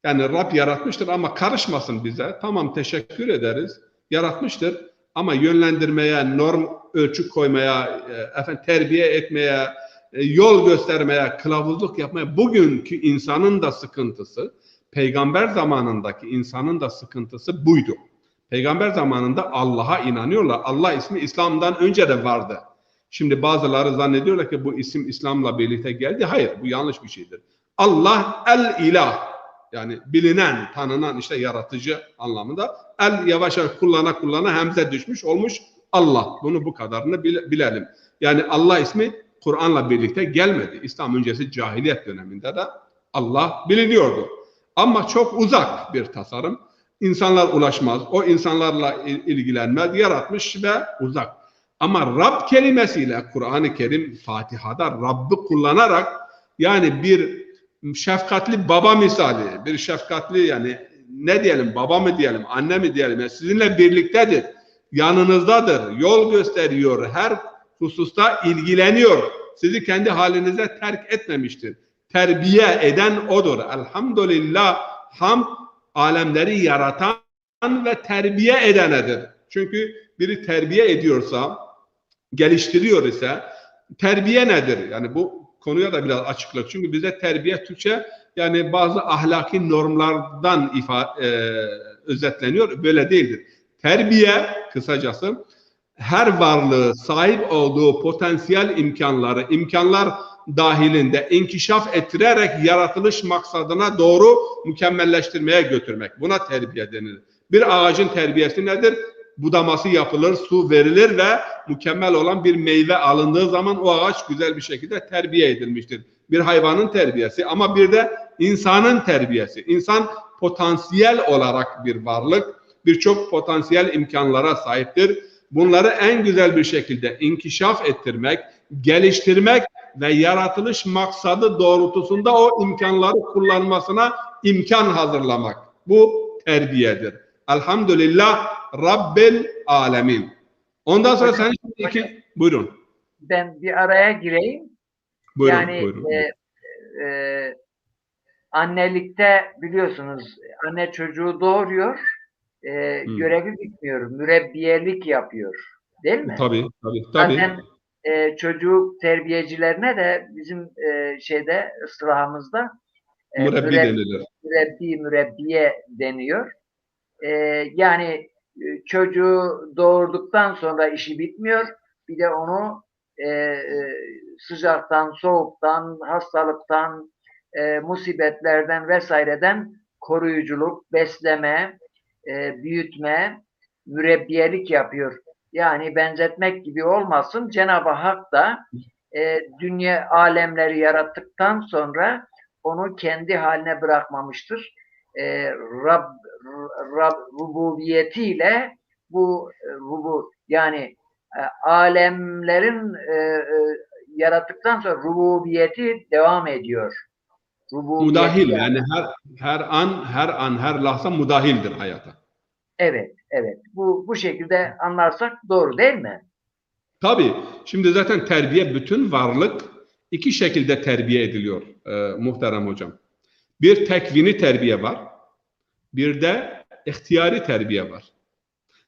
Yani Rab yaratmıştır ama karışmasın bize. Tamam teşekkür ederiz. Yaratmıştır ama yönlendirmeye, norm ölçü koymaya, terbiye etmeye, yol göstermeye, kılavuzluk yapmaya bugünkü insanın da sıkıntısı, peygamber zamanındaki insanın da sıkıntısı buydu. Peygamber zamanında Allah'a inanıyorlar. Allah ismi İslam'dan önce de vardı. Şimdi bazıları zannediyorlar ki bu isim İslam'la birlikte geldi. Hayır, bu yanlış bir şeydir. Allah el-ilah. Yani bilinen, tanınan işte yaratıcı anlamında. El yavaş yavaş kullana hemze düşmüş olmuş Allah. Bunu bu kadarını bilelim. Yani Allah ismi Kur'an'la birlikte gelmedi. İslam öncesi cahiliyet döneminde de Allah biliniyordu. Ama çok uzak bir tasarım. İnsanlar ulaşmaz. O insanlarla ilgilenmez. Yaratmış ve uzak. Ama Rab kelimesiyle Kur'an-ı Kerim Fatiha'da Rabb'i kullanarak yani bir şefkatli baba misali, bir şefkatli yani ne diyelim baba mı diyelim, anne mi diyelim yani sizinle birliktedir, yanınızdadır, yol gösteriyor, her hususta ilgileniyor. Sizi kendi halinize terk etmemiştir. Terbiye eden odur. Elhamdülillah ham alemleri yaratan ve terbiye edenedir. Çünkü biri terbiye ediyorsa, geliştiriyor ise terbiye nedir? Yani bu konuya da biraz açıklık. Çünkü bize terbiye Türkçe yani bazı ahlaki normlardan özetleniyor. Böyle değildir. Terbiye kısacası her varlığı sahip olduğu potansiyel imkanlar dahilinde inkişaf ettirerek yaratılış maksadına doğru mükemmelleştirmeye götürmek. Buna terbiye denilir. Bir ağacın terbiyesi nedir? budaması yapılır, su verilir ve mükemmel olan bir meyve alındığı zaman o ağaç güzel bir şekilde terbiye edilmiştir. Bir hayvanın terbiyesi ama bir de insanın terbiyesi. İnsan potansiyel olarak bir varlık, birçok potansiyel imkanlara sahiptir. Bunları en güzel bir şekilde inkişaf ettirmek, geliştirmek ve yaratılış maksadı doğrultusunda o imkanları kullanmasına imkan hazırlamak. Bu terbiyedir. Elhamdülillah Rabbil Alemin. Ondan sonra sen şimdi buyurun. Ben bir araya gireyim. Buyurun, Yani buyurun. Annelikte biliyorsunuz anne çocuğu doğuruyor, görevi bitmiyor, mürebbiyelik yapıyor. Değil mi? Tabii. Zaten çocuk terbiyecilerine de bizim ıslahımızda Mürebbi denilir. mürebbiye deniyor. Yani çocuğu doğurduktan sonra işi bitmiyor. Bir de onu sıcaktan, soğuktan, hastalıktan, musibetlerden vesaireden koruyuculuk, besleme, büyütme, mürebbiyelik yapıyor. Yani benzetmek gibi olmasın. Cenab-ı Hak da dünya alemleri yarattıktan sonra onu kendi haline bırakmamıştır. Rububiyetiyle bu yani alemlerin yarattıktan sonra rububiyeti devam ediyor. Müdahil yani her an her lahza müdahildir hayata. Evet. Bu şekilde anlarsak doğru değil mi? Tabii. Şimdi zaten terbiye, bütün varlık iki şekilde terbiye ediliyor muhterem hocam. Bir tekvini terbiye var. Bir de ihtiyari terbiye var.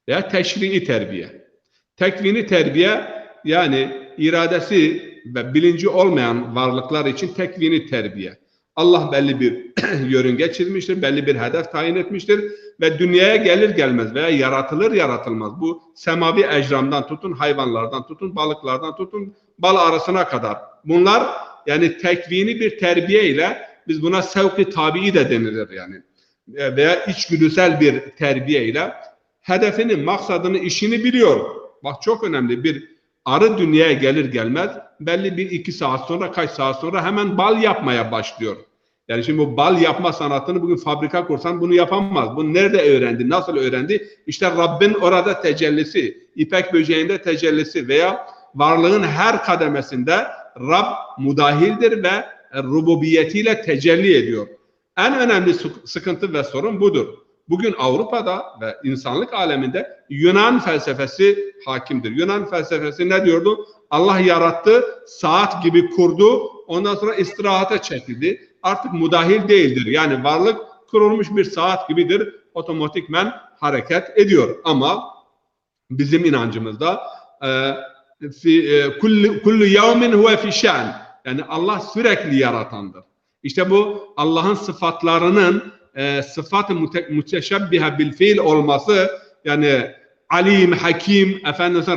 Veya teşrii terbiye. Tekvini terbiye yani iradesi ve bilinci olmayan varlıklar için tekvini terbiye. Allah belli bir yörünge çizmiştir, belli bir hedef tayin etmiştir ve dünyaya gelir gelmez veya yaratılır yaratılmaz bu semavi ecramdan tutun, hayvanlardan tutun, balıklardan tutun, bal arısına kadar. Bunlar yani tekvini bir terbiye ile biz buna sevk-i tabii de denilir yani. Veya içgüdüsel bir terbiye ile hedefini, maksadını, işini biliyor. Bak çok önemli, bir arı dünyaya gelir gelmez belli bir 2 saat sonra, kaç saat sonra hemen bal yapmaya başlıyor. Yani şimdi bu bal yapma sanatını bugün fabrika kursan bunu yapamaz. Bunu nerede öğrendi, nasıl öğrendi? İşte Rabbin orada tecellisi, ipek böceğinde tecellisi veya varlığın her kademesinde Rab müdahildir ve rububiyetiyle tecelli ediyor. En önemli sıkıntı ve sorun budur. Bugün Avrupa'da ve insanlık aleminde Yunan felsefesi hakimdir. Yunan felsefesi ne diyordu? Allah yarattı, saat gibi kurdu, ondan sonra istirahate çekildi. Artık müdahil değildir. Yani varlık kurulmuş bir saat gibidir. Otomatikmen hareket ediyor. Ama bizim inancımızda kullu yevmin huve fi şen. Yani Allah sürekli yaratandır. İşte bu Allah'ın sıfatlarının sıfat-ı müteşebbihe bil fiil olması, yani alim, hakim,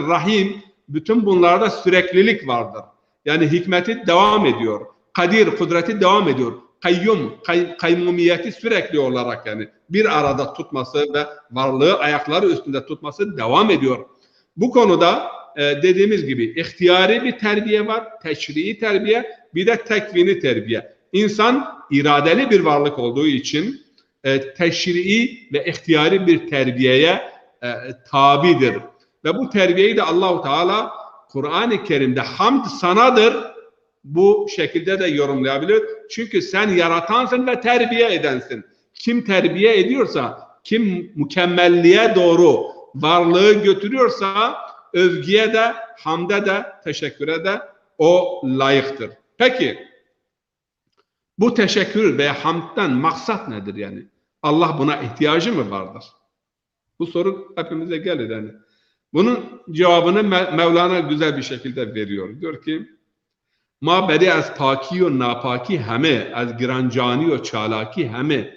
rahim, bütün bunlarda süreklilik vardır. Yani hikmeti devam ediyor. Kadir, kudreti devam ediyor. Kayyum, kayyumiyeti sürekli olarak yani bir arada tutması ve varlığı ayakları üstünde tutması devam ediyor. Bu konuda dediğimiz gibi ihtiyari bir terbiye var, teşrii terbiye, bir de tekvini terbiye. İnsan iradeli bir varlık olduğu için teşrii ve ihtiyari bir terbiyeye tabidir. Ve bu terbiyeyi de Allah-u Teala Kur'an-ı Kerim'de hamd sanadır bu şekilde de yorumlayabilir. Çünkü sen yaratansın ve terbiye edensin. Kim terbiye ediyorsa, kim mükemmelliğe doğru varlığı götürüyorsa övgüye de, hamde de, teşekküre de o layıktır. Peki bu teşekkür veya hamdden maksat nedir yani? Allah buna ihtiyacı mı vardır? Bu soru hepimize gelir yani. Bunun cevabını Mevlana güzel bir şekilde veriyor. Diyor ki ma beri az paki ve napaki heme, az girancani ve çalaki heme.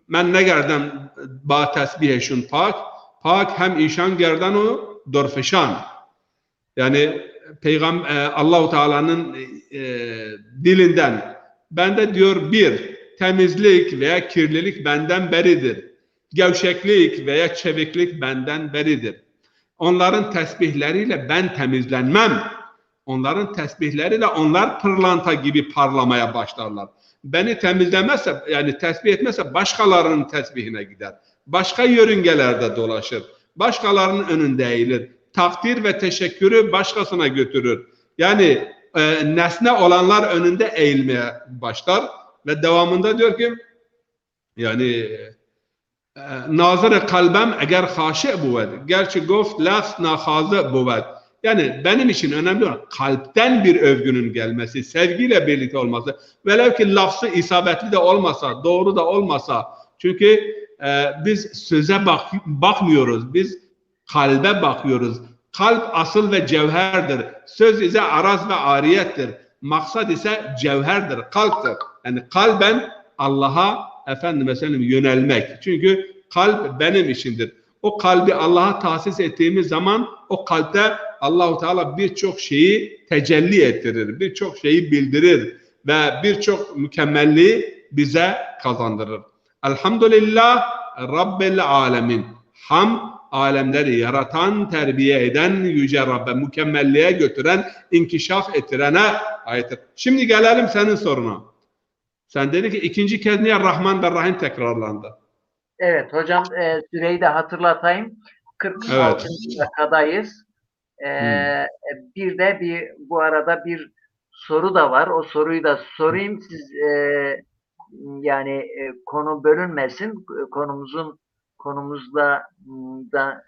Men negerdem ba tesbihşun pak, pak hem işan gerdan o dorfeşan. Yani Peygamber Allah-u Teala'nın dilinden bende diyor bir temizlik veya kirlilik benden beridir. Gevşeklik veya çeviklik benden beridir. Onların tesbihleriyle ben temizlenmem. Onların tesbihleriyle onlar pırlanta gibi parlamaya başlarlar. Beni temizlemezse, yani tesbih etmezse başkalarının tesbihine gider. Başka yörüngelerde dolaşır. Başkalarının önünde eğilir. Takdir ve teşekkürü başkasına götürür. Yani nesne olanlar önünde eğilmeye başlar ve devamında diyor ki yani nazır kalbem eğer haşi buved. Gerçi goft lafz nahazı buved. Yani benim için önemli olan kalpten bir övgünün gelmesi, sevgiyle birlikte olması. Velev ki lafzı isabetli de olmasa, doğru da olmasa. Çünkü biz söze bakmıyoruz, biz kalbe bakıyoruz. Kalp asıl ve cevherdir. Söz ise araz ve ariyettir. Maksat ise cevherdir, kalptir. Yani kalben Allah'a yönelmek. Çünkü kalp benim içindir. O kalbi Allah'a tahsis ettiğimiz zaman o kalpte Allah-u Teala birçok şeyi tecelli ettirir, birçok şeyi bildirir ve birçok mükemmelliği bize kazandırır. Elhamdülillah Rabbil alemin. Alemleri yaratan, terbiye eden, yüce Rabbe mükemmelliğe götüren, inkişaf ettirene aittir. Şimdi gelelim senin soruna. Sen dedi ki ikinci kez niye Rahman ve Rahim tekrarlandı? Evet hocam, süreyi de hatırlatayım. 46. dakikadayız. Bu arada bir soru da var. O soruyu da sorayım. Siz konu bölünmesin. Konumuzla da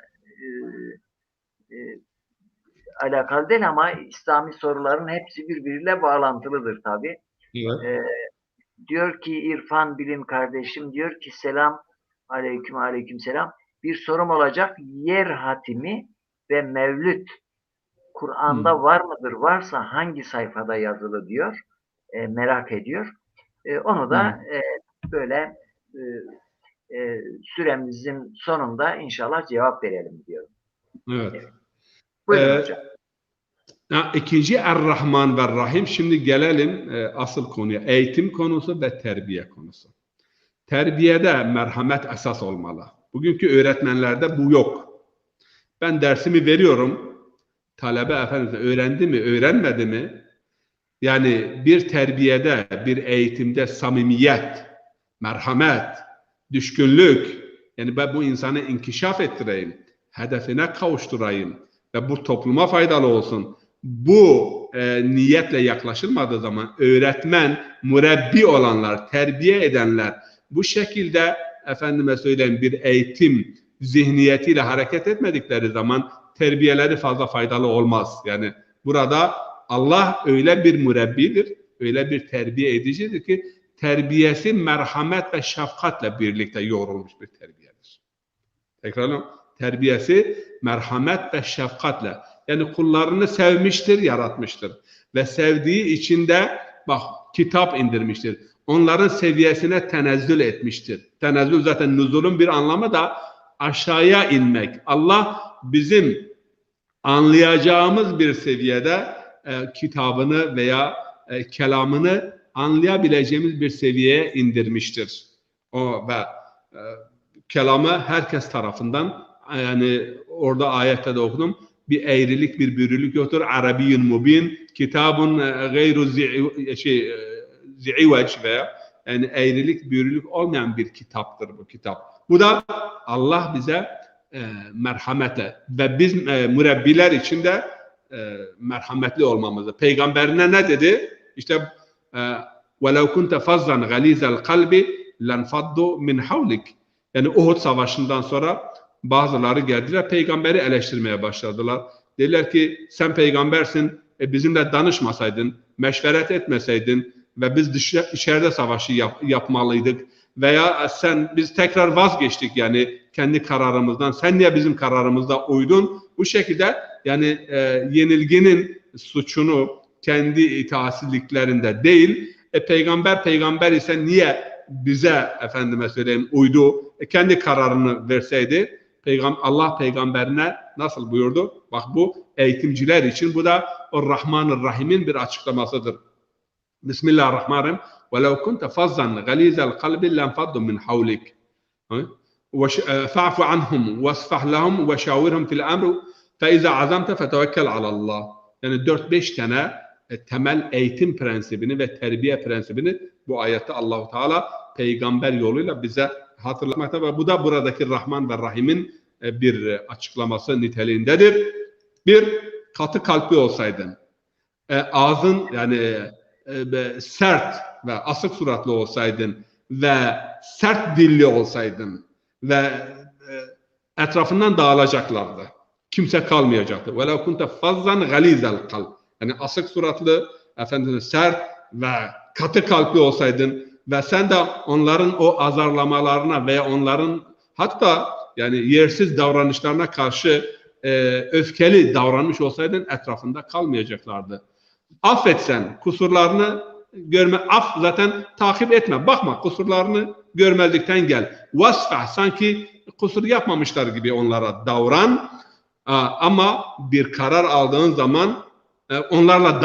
alakalı değil ama İslami soruların hepsi birbiriyle bağlantılıdır tabii. Evet. Diyor ki İrfan Bilim kardeşim, diyor ki selam aleyküm selam. Bir sorum olacak. Yer hatimi ve mevlüt Kur'an'da var mıdır? Varsa hangi sayfada yazılı diyor. Merak ediyor. Onu da böyle süremizin sonunda inşallah cevap verelim diyorum. Evet. Buyurun hocam. İkinci Er-Rahman ve Rahim. Şimdi gelelim asıl konuya. Eğitim konusu ve terbiye konusu. Terbiyede merhamet esas olmalı. Bugünkü öğretmenlerde bu yok. Ben dersimi veriyorum. Talebe öğrendi mi, öğrenmedi mi? Yani bir terbiyede, bir eğitimde samimiyet, merhamet, düşkünlük, yani ben bu insanı inkişaf ettireyim, hedefine kavuşturayım ve bu topluma faydalı olsun. Bu niyetle yaklaşılmadığı zaman öğretmen, mürebbi olanlar, terbiye edenler bu şekilde bir eğitim zihniyetiyle hareket etmedikleri zaman terbiyeleri fazla faydalı olmaz. Yani burada Allah öyle bir mürebbidir, öyle bir terbiye edicidir ki terbiyesi merhamet ve şefkatle birlikte yoğrulmuş bir terbiyedir. Tekrarlayalım. Terbiyesi merhamet ve şefkatle. Yani kullarını sevmiştir, yaratmıştır. Ve sevdiği için de kitap indirmiştir. Onların seviyesine tenezzül etmiştir. Tenezzül zaten nüzulun bir anlamı da aşağıya inmek. Allah bizim anlayacağımız bir seviyede kitabını veya kelamını anlayabileceğimiz bir seviyeye indirmiştir. O ve kelamı herkes tarafından, yani orada ayette de okudum, bir eğrilik, bir bürülük yoktur. Arabiyyun mubin, kitabun gayru zi'iveç veya yani eğrilik, bürülük olmayan bir kitaptır bu kitap. Bu da Allah bize merhametle ve biz mürebbiler için de merhametli olmamızı. Peygamberine ne dedi? İşte وَلَوْ كُنْتَ فَضًّا غَلِيظَ الْقَلْبِ لَنْفَضُّوا مِنْ حَوْلِكَ. Yani Uhud Savaşı'ndan sonra bazıları geldiler, peygamberi eleştirmeye başladılar. Dediler ki sen peygambersin, bizimle danışmasaydın, meşveret etmeseydin ve biz içeride savaşı yapmalıydık veya biz tekrar vazgeçtik yani kendi kararımızdan, sen niye bizim kararımızda uydun? Bu şekilde yani yenilginin suçunu kendi itaatsizliklerinde değil, peygamber ise niye bize uydu, kendi kararını verseydi, Allah peygamberine nasıl buyurdu? Bak bu eğitimciler için bu da o Rahman-ı Rahim'in bir açıklamasıdır. Bismillahirrahmanirrahim. وَلَوْ كُنْتَ فَضًّا غَلِيظَ الْقَلْبِ لَنْفَضُّوا مِنْ حَوْلِكَ. فاعف عنهم واصفح لهم وشاورهم في الامر فاذا عزمت فتوكل على الله. Yani 4-5 tane temel eğitim prensibini ve terbiye prensibini bu ayette Allahu Teala peygamber yoluyla bize hatırlatmakta ve bu da buradaki Rahman ve Rahim'in bir açıklaması niteliğindedir. Bir, katı kalpli olsaydın, ağzın yani sert ve asık suratlı olsaydın ve sert dilli olsaydın ve etrafından dağılacaklardı. Kimse kalmayacaktı. وَلَوْ كُنْتَ فَظَّنْ غَلِيظَ الْقَلْبِ. Yani asık suratlı, efendim sert ve katı kalpli olsaydın ve sen de onların o azarlamalarına veya onların hatta yani yersiz davranışlarına karşı öfkeli davranmış olsaydın etrafında kalmayacaklardı. Affetsen, kusurlarını görme, zaten takip etme, bakma, kusurlarını görmezlikten gel. Vasfah, sanki kusur yapmamışlar gibi onlara davran. Ama bir karar aldığın zaman onlarla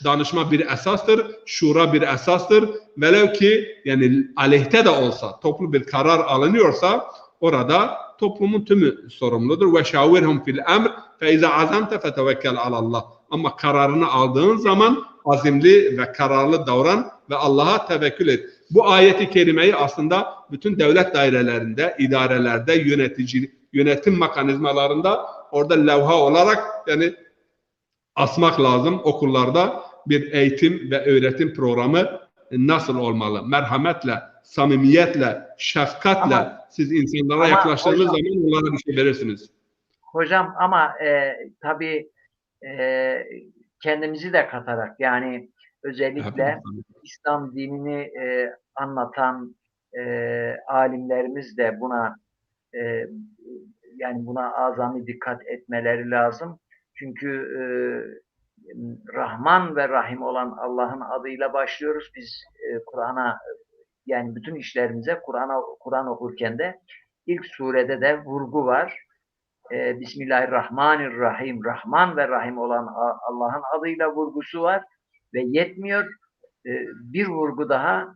danışma bir esastır, şura bir esastır. Velev ki yani aleyhte de olsa, toplu bir karar alınıyorsa orada toplumun tümü sorumludur. Ve şavirhum fil emr fe iza azamte fetevekkel alallah. Ama kararını aldığın zaman azimli ve kararlı davran ve Allah'a tevekkül et. Bu ayeti kerimeyi aslında bütün devlet dairelerinde, idarelerde, yönetim mekanizmalarında orada levha olarak yani asmak lazım. Okullarda bir eğitim ve öğretim programı nasıl olmalı? Merhametle, samimiyetle, şefkatle siz insanlara yaklaştığınız zaman onlara bir şey verirsiniz. Hocam ama tabii kendimizi de katarak yani özellikle İslam dinini anlatan alimlerimiz de buna yani buna azami dikkat etmeleri lazım. Çünkü Rahman ve Rahim olan Allah'ın adıyla başlıyoruz. Biz Kur'an'a yani bütün işlerimize Kur'an okurken de ilk surede de vurgu var. Bismillahirrahmanirrahim. Rahman ve Rahim olan Allah'ın adıyla vurgusu var ve yetmiyor. Bir vurgu daha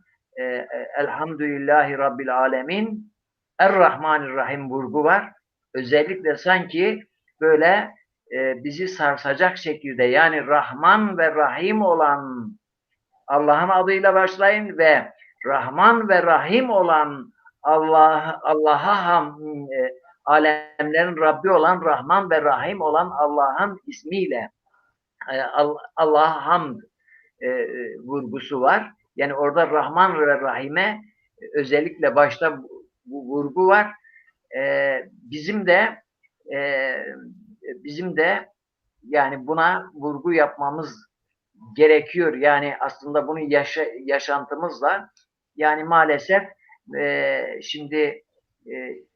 Elhamdülillahi Rabbil Alemin Er-Rahmanirrahim vurgu var. Özellikle sanki böyle bizi sarsacak şekilde yani Rahman ve Rahim olan Allah'ın adıyla başlayın ve Rahman ve Rahim olan Allah'a alemlerin Rabbi olan Rahman ve Rahim olan Allah'ın ismiyle Allah'a hamd vurgusu var. Yani orada Rahman ve Rahim'e özellikle başta bu vurgu var. Bizim de yani buna vurgu yapmamız gerekiyor. Yani aslında bunu yaşantımızla yani maalesef şimdi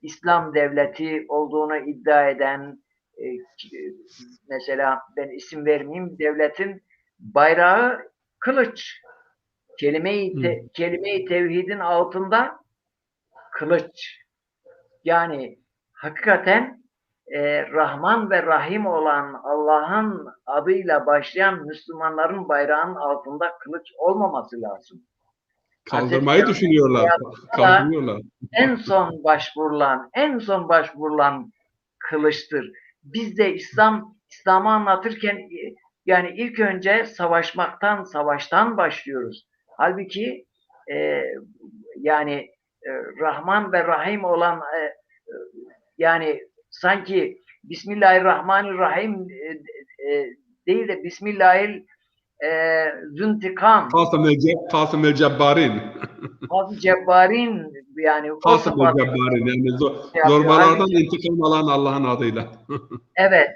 İslam devleti olduğunu iddia eden mesela ben isim vermeyeyim devletin bayrağı kılıç. Kelime-i tevhidin altında kılıç. Yani hakikaten Rahman ve Rahim olan Allah'ın adıyla başlayan Müslümanların bayrağının altında kılıç olmaması lazım. Kaldırmayı düşünüyorlar. Kaldırıyorlar. En son başvurulan kılıçtır. Biz de İslam'ı anlatırken yani ilk önce savaştan başlıyoruz. Halbuki yani Rahman ve Rahim olan yani sanki Bismillahirrahmanirrahim değil de Bismillahil Züntikam Kasım el Cebbarin yani Kasım el Cebbarin yani zorbalardan intikam alan Allah'ın adıyla. Evet,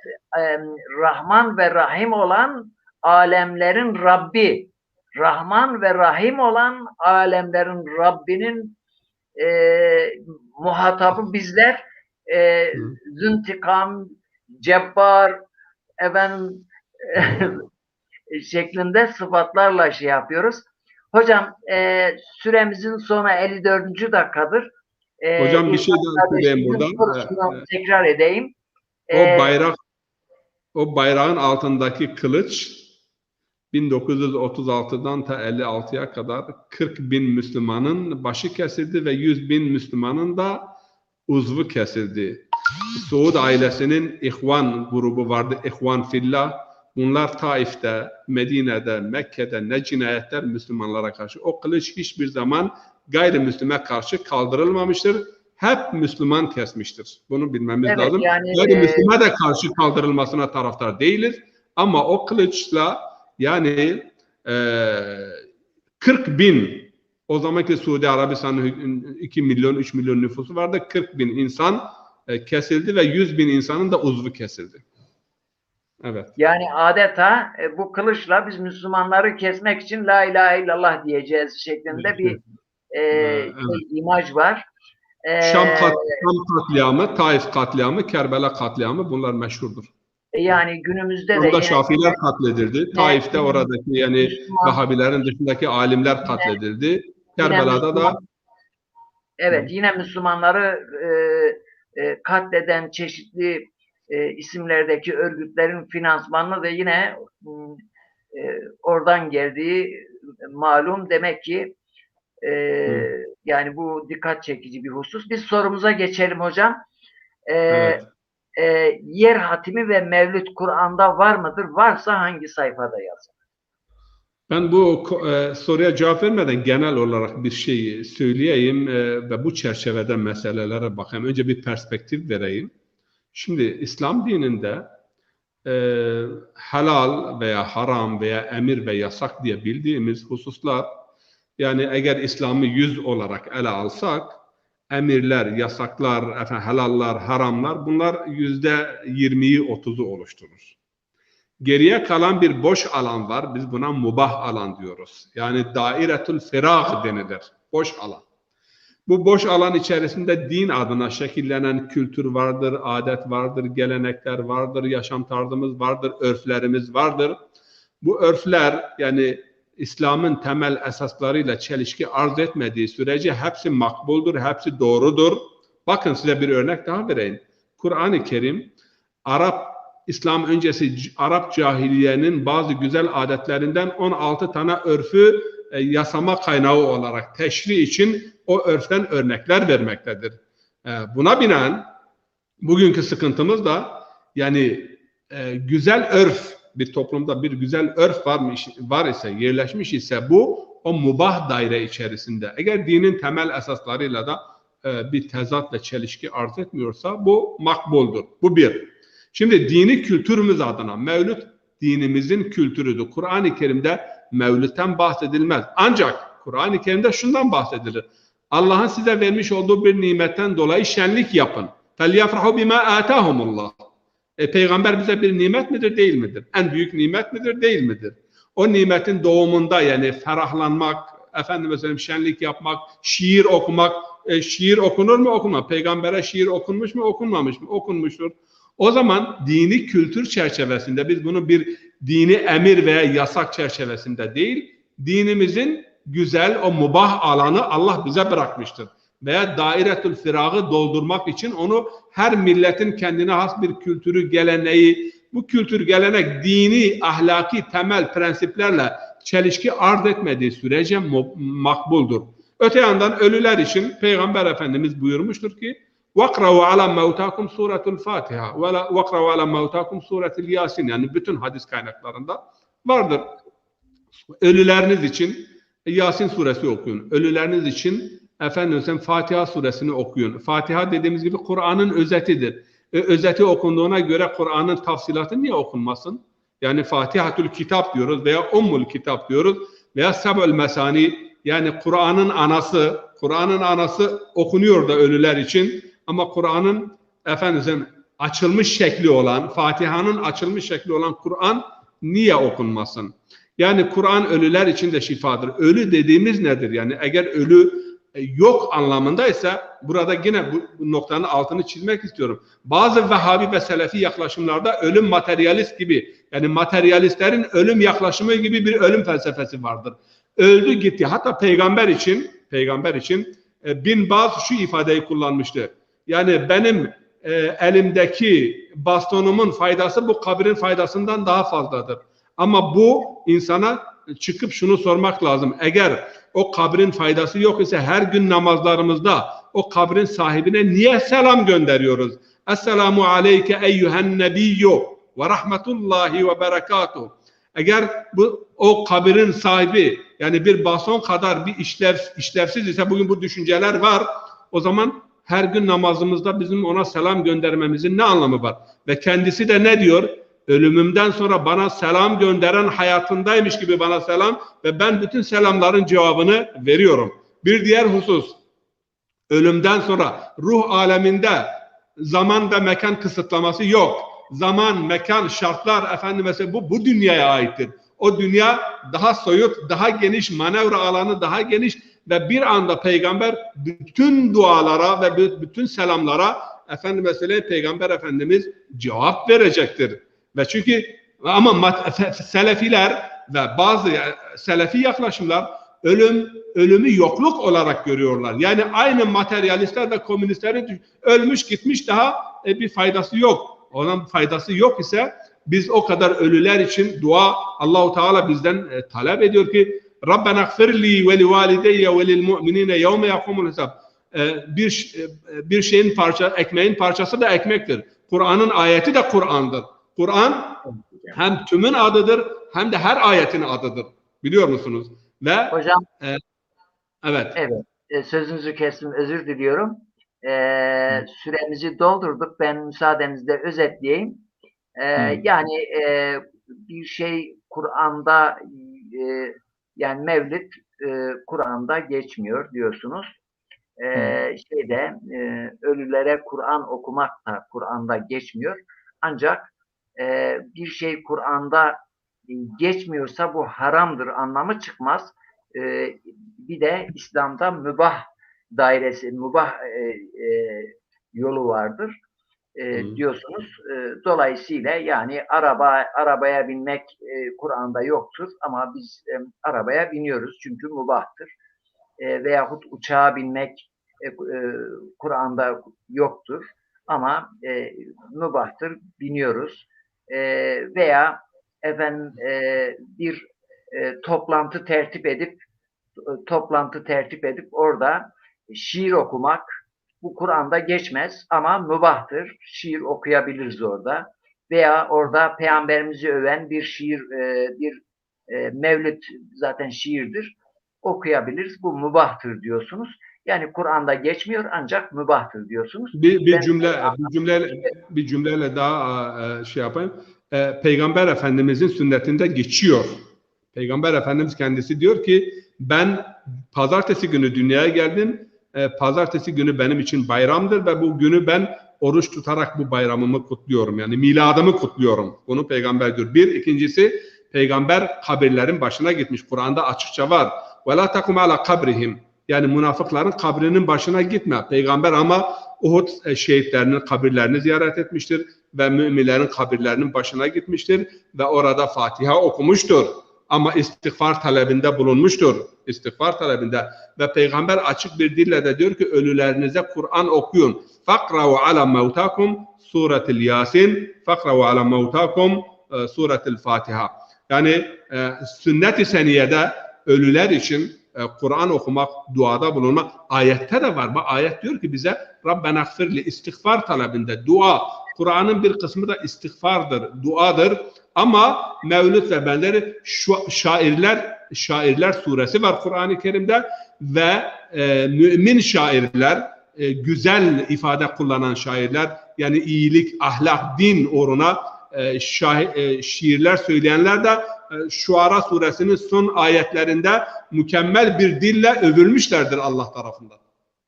Rahman ve Rahim olan alemlerin Rabbi, Rahman ve Rahim olan alemlerin Rabbinin muhatabı bizler, Züntikam, Cebbar şeklinde sıfatlarla şey yapıyoruz. Hocam süremizin sonu 54. dakikadır. Hocam bir şey daha söyleyeyim burada. Tekrar edeyim. O bayrağın altındaki kılıç 1936'dan ta 56'ya kadar 40.000 Müslümanın başı kesildi ve 100.000 Müslümanın da uzvu kesildi. Suud ailesinin İhvan grubu vardı. İhvan Fillah. Bunlar Taif'te, Medine'de, Mekke'de ne cinayetler Müslümanlara karşı. O kılıç hiçbir zaman gayrimüslime karşı kaldırılmamıştır. Hep Müslüman kesmiştir. Bunu bilmemiz Evet, lazım. yani, Gayrimüslime de karşı kaldırılmasına taraftar değiliz. Ama o kılıçla yani 40.000, o zamanki Suudi Arabistan'ın 2 milyon 3 milyon nüfusu vardı. 40.000 insan kesildi ve 100.000 insanın da uzvu kesildi. Evet. Yani adeta bu kılıçla biz Müslümanları kesmek için la ilahe illallah diyeceğiz şeklinde bir Evet. imaj var. Şam katliamı, Taif katliamı, Kerbela katliamı bunlar meşhurdur. Yani günümüzde de Orada yine Şafiler katledildi. Taif'te oradaki yani Müslüman- Vahabilerin dışındaki alimler katledildi. Kerbela'da da evet, yine Müslümanları katleden çeşitli isimlerdeki örgütlerin finansmanı da yine oradan geldiği malum. Demek ki yani bu dikkat çekici bir husus. Biz sorumuza geçelim hocam. evet. Yer hatimi ve mevlüt Kur'an'da var mıdır? Varsa hangi sayfada yazın? Ben bu soruya cevap vermeden genel olarak bir şey söyleyeyim ve bu çerçevede meselelere bakayım. Önce bir perspektif vereyim. Şimdi İslam dininde helal veya haram veya emir ve yasak diye bildiğimiz hususlar, yani eğer İslam'ı 100 olarak ele alsak, emirler, yasaklar, helallar, haramlar bunlar %20'yi 30'u oluşturur. Geriye kalan bir boş alan var. Biz buna mubah alan diyoruz. Yani dairetül firag denilir. Boş alan. Bu boş alan içerisinde din adına şekillenen kültür vardır, adet vardır, gelenekler vardır, yaşam tarzımız vardır, örflerimiz vardır. Bu örfler yani İslam'ın temel esaslarıyla çelişki arz etmediği sürece hepsi makbuldur, hepsi doğrudur. Bakın size bir örnek daha vereyim. Kur'an-ı Kerim, İslam öncesi Arap cahiliyenin bazı güzel adetlerinden 16 tane örfü yasama kaynağı olarak teşri için o örften örnekler vermektedir. Buna binaen bugünkü sıkıntımız da yani güzel örf, bir toplumda bir güzel örf var ise, yerleşmiş ise bu o mubah daire içerisinde. Eğer dinin temel esaslarıyla da bir tezat ve çelişki arz etmiyorsa bu makbuldur. Bu bir. Şimdi dini kültürümüz adına Mevlüt dinimizin kültürüdür. Kur'an-ı Kerim'de Mevlüt'ten bahsedilmez. Ancak Kur'an-ı Kerim'de şundan bahsedilir. Allah'ın size vermiş olduğu bir nimetten dolayı şenlik yapın. فَلْيَفْرَحُوا بِمَا آتَاهُمُ اللّٰهِ Peygamber bize bir nimet midir, değil midir? En büyük nimet midir, değil midir? O nimetin doğumunda yani ferahlanmak, şenlik yapmak, şiir okumak, şiir okunur mu, okunmaz? Peygambere şiir okunmuş mu, okunmamış mı? Okunmuştur. O zaman dini kültür çerçevesinde biz bunu bir dini emir veya yasak çerçevesinde değil, dinimizin güzel o mubah alanı Allah bize bırakmıştır. Veya dairetül firagı doldurmak için onu her milletin kendine has bir kültürü, geleneği, bu kültür, gelenek, dini, ahlaki temel prensiplerle çelişki arz etmediği sürece makbuldur. Öte yandan ölüler için Peygamber Efendimiz buyurmuştur ki وَقْرَوْا عَلَى مَوْتَاكُمْ سُورَةُ الْفَاتِحَةِ وَقْرَوْا عَلَى مَوْتَاكُمْ سُورَةِ الْيَاسِينَ yani bütün hadis kaynaklarında vardır. Ölüleriniz için Yasin suresi okuyun. Ölüleriniz için Fatiha suresini okuyun. Fatiha dediğimiz gibi Kur'an'ın özetidir. Özeti okunduğuna göre Kur'an'ın tafsilatı niye okunmasın? Yani Fatihatül Kitap diyoruz veya Ummul Kitap diyoruz veya Seb'ül Mesani yani Kur'an'ın anası okunuyor da ölüler için ama Kur'an'ın açılmış şekli olan, Fatiha'nın açılmış şekli olan Kur'an niye okunmasın? Yani Kur'an ölüler için de şifadır. Ölü dediğimiz nedir? Yani eğer ölü yok anlamındaysa burada yine bu noktanın altını çizmek istiyorum. Bazı Vehhabi ve Selefi yaklaşımlarda ölüm materyalist gibi, yani materyalistlerin ölüm yaklaşımı gibi bir ölüm felsefesi vardır. Öldü gitti. Hatta peygamber için Bin Baz şu ifadeyi kullanmıştı. Yani benim elimdeki bastonumun faydası bu kabrin faydasından daha fazladır. Ama bu insana çıkıp şunu sormak lazım. Eğer o kabrin faydası yok ise her gün namazlarımızda o kabrin sahibine niye selam gönderiyoruz? Esselamu aleyke eyyühen nebiyyü ve rahmetullahi ve berekatuhu. Eğer o kabrin sahibi yani bir bason kadar bir işlevsiz ise, bugün bu düşünceler var, o zaman her gün namazımızda bizim ona selam göndermemizin ne anlamı var? Ve kendisi de ne diyor? Ölümümden sonra bana selam gönderen hayatındaymış gibi bana selam ve ben bütün selamların cevabını veriyorum. Bir diğer husus, ölümden sonra ruh aleminde zaman ve mekan kısıtlaması yok. Zaman, mekan, şartlar mesela bu dünyaya aittir. O dünya daha soyut, daha geniş, manevra alanı daha geniş ve bir anda peygamber bütün dualara ve bütün selamlara mesela Peygamber Efendimiz cevap verecektir. Ve çünkü ama Selefiler ve bazı Selefi yaklaşımlar ölümü yokluk olarak görüyorlar. Yani aynı materyalistler ve komünistlerin ölmüş gitmiş, daha bir faydası yok. Onun faydası yok ise biz o kadar ölüler için dua Allahu Teala bizden talep ediyor ki Rabbena gfirli ve li valideyye ve lil mu'minine yevme yakumul hesab. Bir şeyin ekmeğin parçası da ekmektir. Kur'an'ın ayeti de Kur'an'dır. Kur'an hem tümün adıdır hem de her ayetin adıdır. Biliyor musunuz? Ve Hocam, evet. Sözünüzü kestim, özür diliyorum. Süremizi doldurduk. Ben müsaadenizle özetleyeyim. Yani bir şey Kur'an'da yani Mevlid Kur'an'da geçmiyor diyorsunuz. Ölülere Kur'an okumak da Kur'an'da geçmiyor. Ancak bir şey Kur'an'da geçmiyorsa bu haramdır anlamı çıkmaz. Bir de İslam'da mübah dairesi, mübah yolu vardır diyorsunuz. Dolayısıyla yani arabaya binmek Kur'an'da yoktur ama biz arabaya biniyoruz çünkü mübahtır. Veyahut uçağa binmek Kur'an'da yoktur ama mübahtır, biniyoruz. Veya bir toplantı tertip edip orada şiir okumak bu Kur'an'da geçmez ama mübahtır. Şiir okuyabiliriz orada. Veya orada Peygamberimizi öven bir şiir, Mevlid zaten şiirdir. Okuyabiliriz. Bu mübahtır diyorsunuz. Yani Kur'an'da geçmiyor ancak mübahtır diyorsunuz. Bir cümleyle daha şey yapayım. Peygamber Efendimizin sünnetinde geçiyor. Peygamber Efendimiz kendisi diyor ki ben pazartesi günü dünyaya geldim. Pazartesi günü benim için bayramdır ve bu günü ben oruç tutarak bu bayramımı kutluyorum. Yani miladımı kutluyorum. Bunu peygamber diyor. İkincisi peygamber kabirlerin başına gitmiş. Kur'an'da açıkça var. وَلَا تَقُمْ عَلَى قَبْرِهِمْ. Yani münafıkların kabrinin başına gitme. Peygamber ama Uhud şehitlerinin kabirlerini ziyaret etmiştir ve müminlerin kabirlerinin başına gitmiştir ve orada Fatiha okumuştur. Ama istiğfar talebinde bulunmuştur. İstiğfar talebinde. Ve Peygamber açık bir dille de diyor ki ölülerinize Kur'an okuyun. فَقْرَوْا عَلَى مَوْتَاكُمْ Suretil Yasin, فَقْرَوْا عَلَى مَوْتَاكُمْ Suretil Fatiha. Yani sünnet-i seniyede ölüler için Kur'an okumak, duada bulunmak ayette de var. Bu ayet diyor ki bize Rabbena gfirli, istiğfar talebinde dua. Kur'an'ın bir kısmı da istiğfardır, duadır. Ama Mevlüt ve benzeri şairler suresi var Kur'an-ı Kerim'de ve mümin şairler, güzel ifade kullanan şairler, yani iyilik, ahlak, din uğruna şiirler söyleyenler de Şuara suresinin son ayetlerinde mükemmel bir dille övülmüşlerdir Allah tarafından.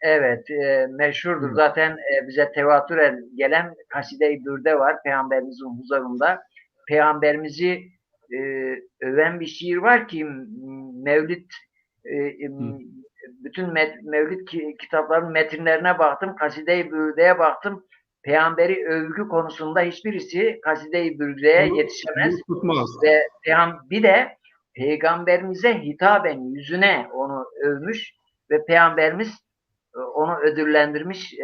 Evet, meşhurdur. Zaten bize tevatüren gelen Kaside-i Bürde var Peygamberimizin huzurunda. Peygamberimizi öven bir şiir var ki Mevlid bütün Mevlid kitapların metinlerine baktım, Kaside-i Bürde'ye baktım. Peygamberi övgü konusunda hiçbirisi Kaside-i Bürde'ye yetişemez. Ve bir de Peygamberimize hitaben yüzüne onu övmüş ve Peygamberimiz onu ödüllendirmiş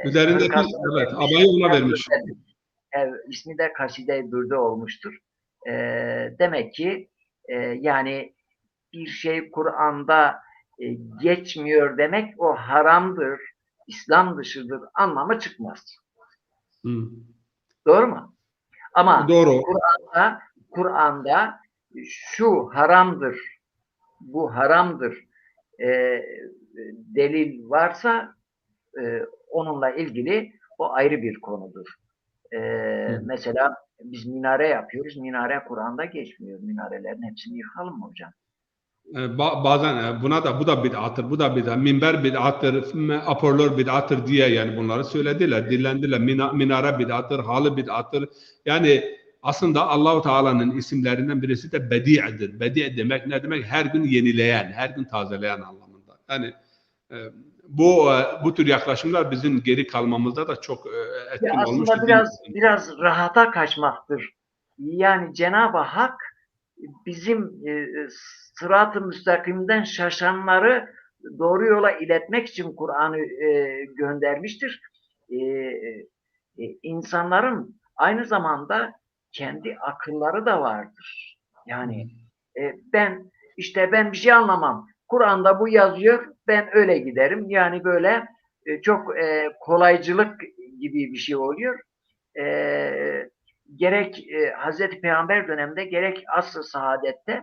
üzerindeki abayı ona vermiş. İsmi de Kaside-i Bürde olmuştur. Demek ki yani bir şey Kur'an'da geçmiyor demek o haramdır, İslam dışıdır anlamı çıkmaz. Hı. Doğru mu? Ama Doğru. Kur'an'da şu haramdır, bu haramdır delil varsa onunla ilgili o ayrı bir konudur. Mesela biz minare yapıyoruz. Minare Kur'an'da geçmiyor. Minarelerin hepsini yıkalım mı hocam? Bazen bu da bid'attır, bu da bid'at. Minber bid'attır, aporlar bid'attır diye yani bunları söylediler, dillendiler. Minare bid'attır, halı bid'attır. Yani aslında Allahu Teala'nın isimlerinden birisi de bedi'dir. Bedi' demek ne demek? Her gün yenileyen, her gün tazeleyen anlamında. Yani bu tür yaklaşımlar bizim geri kalmamızda da çok etkin olmuştur. Aslında biraz rahata kaçmaktır. Yani Cenab-ı Hak bizim sırat-ı müstakimden şaşanları doğru yola iletmek için Kur'an'ı göndermiştir. İnsanların aynı zamanda kendi akılları da vardır. Yani ben bir şey anlamam. Kur'an'da bu yazıyor, ben öyle giderim. Yani böyle çok kolaycılık gibi bir şey oluyor. Gerek Hazreti Peygamber döneminde gerek asr-ı saadette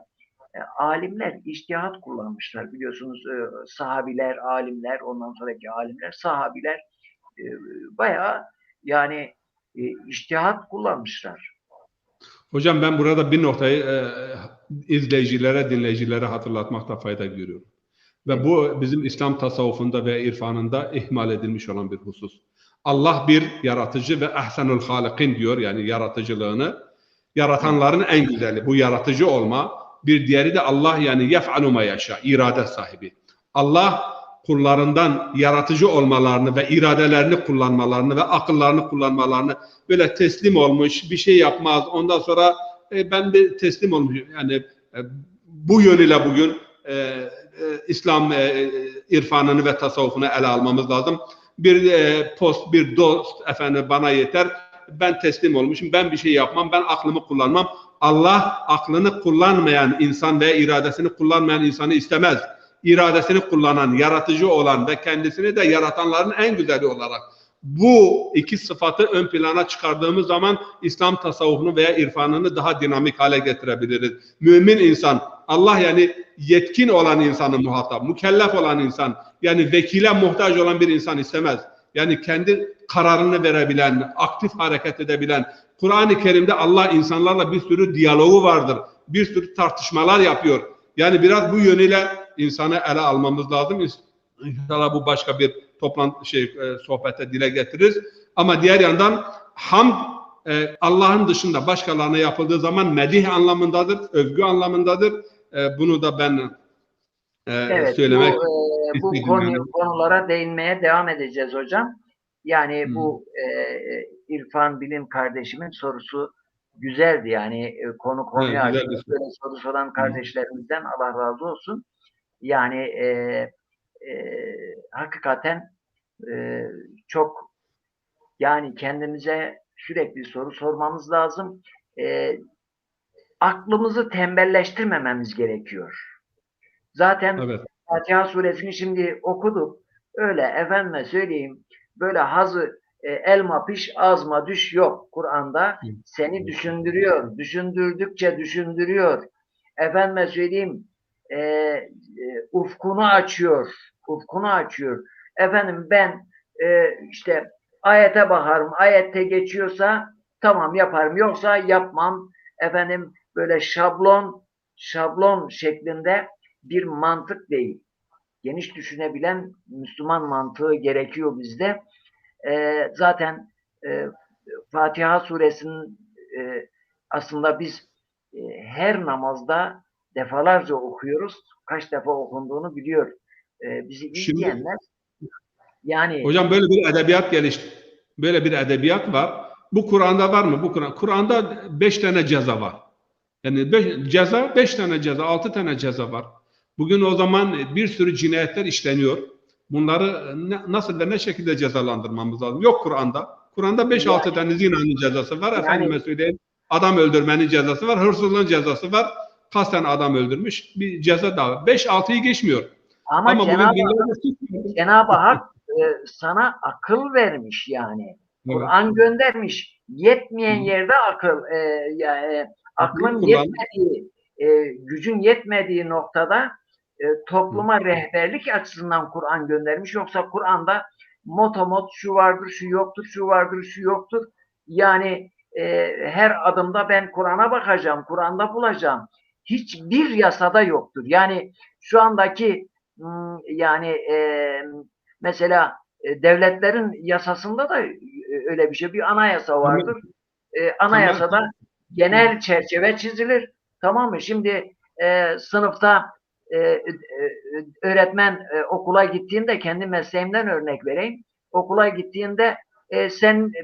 alimler içtihat kullanmışlar. Biliyorsunuz sahabiler, alimler, ondan sonraki alimler, sahabiler bayağı yani içtihat kullanmışlar. Hocam ben burada bir noktayı izleyicilere, dinleyicilere hatırlatmakta fayda görüyorum. Ve bu bizim İslam tasavvufunda ve irfanında ihmal edilmiş olan bir husus. Allah bir yaratıcı ve ehsenul halikin diyor, yani yaratıcılığını, yaratanların en güzeli, bu yaratıcı olma. Bir diğeri de Allah, yani yef'alu ma yaşa, irade sahibi. Allah kullarından yaratıcı olmalarını ve iradelerini kullanmalarını ve akıllarını kullanmalarını, böyle teslim olmuş, bir şey yapmaz, ondan sonra ben de teslim olmuş. Yani bu yönüyle bugün İslam irfanını ve tasavvufunu ele almamız lazım. Bir dost efendim bana yeter, ben teslim olmuşum, ben bir şey yapmam, ben aklımı kullanmam. Allah aklını kullanmayan insan ve iradesini kullanmayan insanı istemez. İradesini kullanan, yaratıcı olan ve kendisini de yaratanların en güzeli olarak bu iki sıfatı ön plana çıkardığımız zaman İslam tasavvufunu veya irfanını daha dinamik hale getirebiliriz. Mümin insan, Allah yani yetkin olan insanı muhatap, mükellef olan insan, yani vekile muhtaç olan bir insan istemez. Yani kendi kararını verebilen, aktif hareket edebilen. Kur'an-ı Kerim'de Allah insanlarla bir sürü diyaloğu vardır. Bir sürü tartışmalar yapıyor. Yani biraz bu yönüyle insanı ele almamız lazım. İnşallah bu başka bir sohbete dile getiririz. Ama diğer yandan hamd Allah'ın dışında başkalarına yapıldığı zaman medih anlamındadır, övgü anlamındadır. Bunu da ben söylemek bu konulara değinmeye devam edeceğiz hocam. Yani bu İrfan Bilim kardeşimin sorusu güzeldi. Yani konuyu açtı. Böyle soru soran kardeşlerimizden Allah razı olsun. Yani hakikaten çok, yani kendimize sürekli soru sormamız lazım. Aklımızı tembelleştirmememiz gerekiyor. Zaten evet. Fatiha suresini şimdi okuduk. Öyle efendime söyleyeyim, böyle hazı elma piş ağzıma düş yok. Kur'an'da seni düşündürüyor. Düşündürdükçe düşündürüyor. Efendime söyleyeyim ufkunu açıyor. Ufkunu açıyor. Efendim ben işte ayete bakarım. Ayette geçiyorsa tamam yaparım. Yoksa yapmam. Efendim böyle şablon şeklinde bir mantık değil. Geniş düşünebilen Müslüman mantığı gerekiyor bizde. Zaten Fatiha suresinin aslında biz her namazda defalarca okuyoruz. Kaç defa okunduğunu biliyor. Bizi izleyenler yani. Hocam böyle bir edebiyat gelişti. Böyle bir edebiyat var. Bu Kur'an'da var mı? Kur'an'da 5 tane ceza var. Yani 5 tane ceza, 6 tane ceza var. Bugün o zaman bir sürü cinayetler işleniyor. Bunları nasıl ve ne şekilde cezalandırmamız lazım? Yok Kur'an'da. Kur'an'da 5-6 tane zinanın cezası var. Efendime söyleyeyim, adam öldürmenin cezası var. Hırsızlığın cezası var. Kasten adam öldürmüş. Bir ceza daha var. 5-6'yı geçmiyor. Ama Ama bugün Cenab-ı binlerce Cenab-ı Hak sana akıl vermiş yani. Evet. Kur'an göndermiş. Yetmeyen Hı. yerde akıl, yani aklın Kullan. yetmediği, gücün yetmediği noktada topluma rehberlik açısından Kur'an göndermiş. Yoksa Kur'an'da motomot şu vardır, şu yoktur, şu vardır, şu yoktur. Yani her adımda ben Kur'an'a bakacağım, Kur'an'da bulacağım. Hiçbir yasada yoktur. Yani şu andaki yani mesela devletlerin yasasında da öyle bir şey, bir anayasa vardır. Temel, Anayasada genel çerçeve çizilir. Tamam mı? Şimdi sınıfta öğretmen okula gittiğinde kendi mesleğimden örnek vereyim. Okula gittiğinde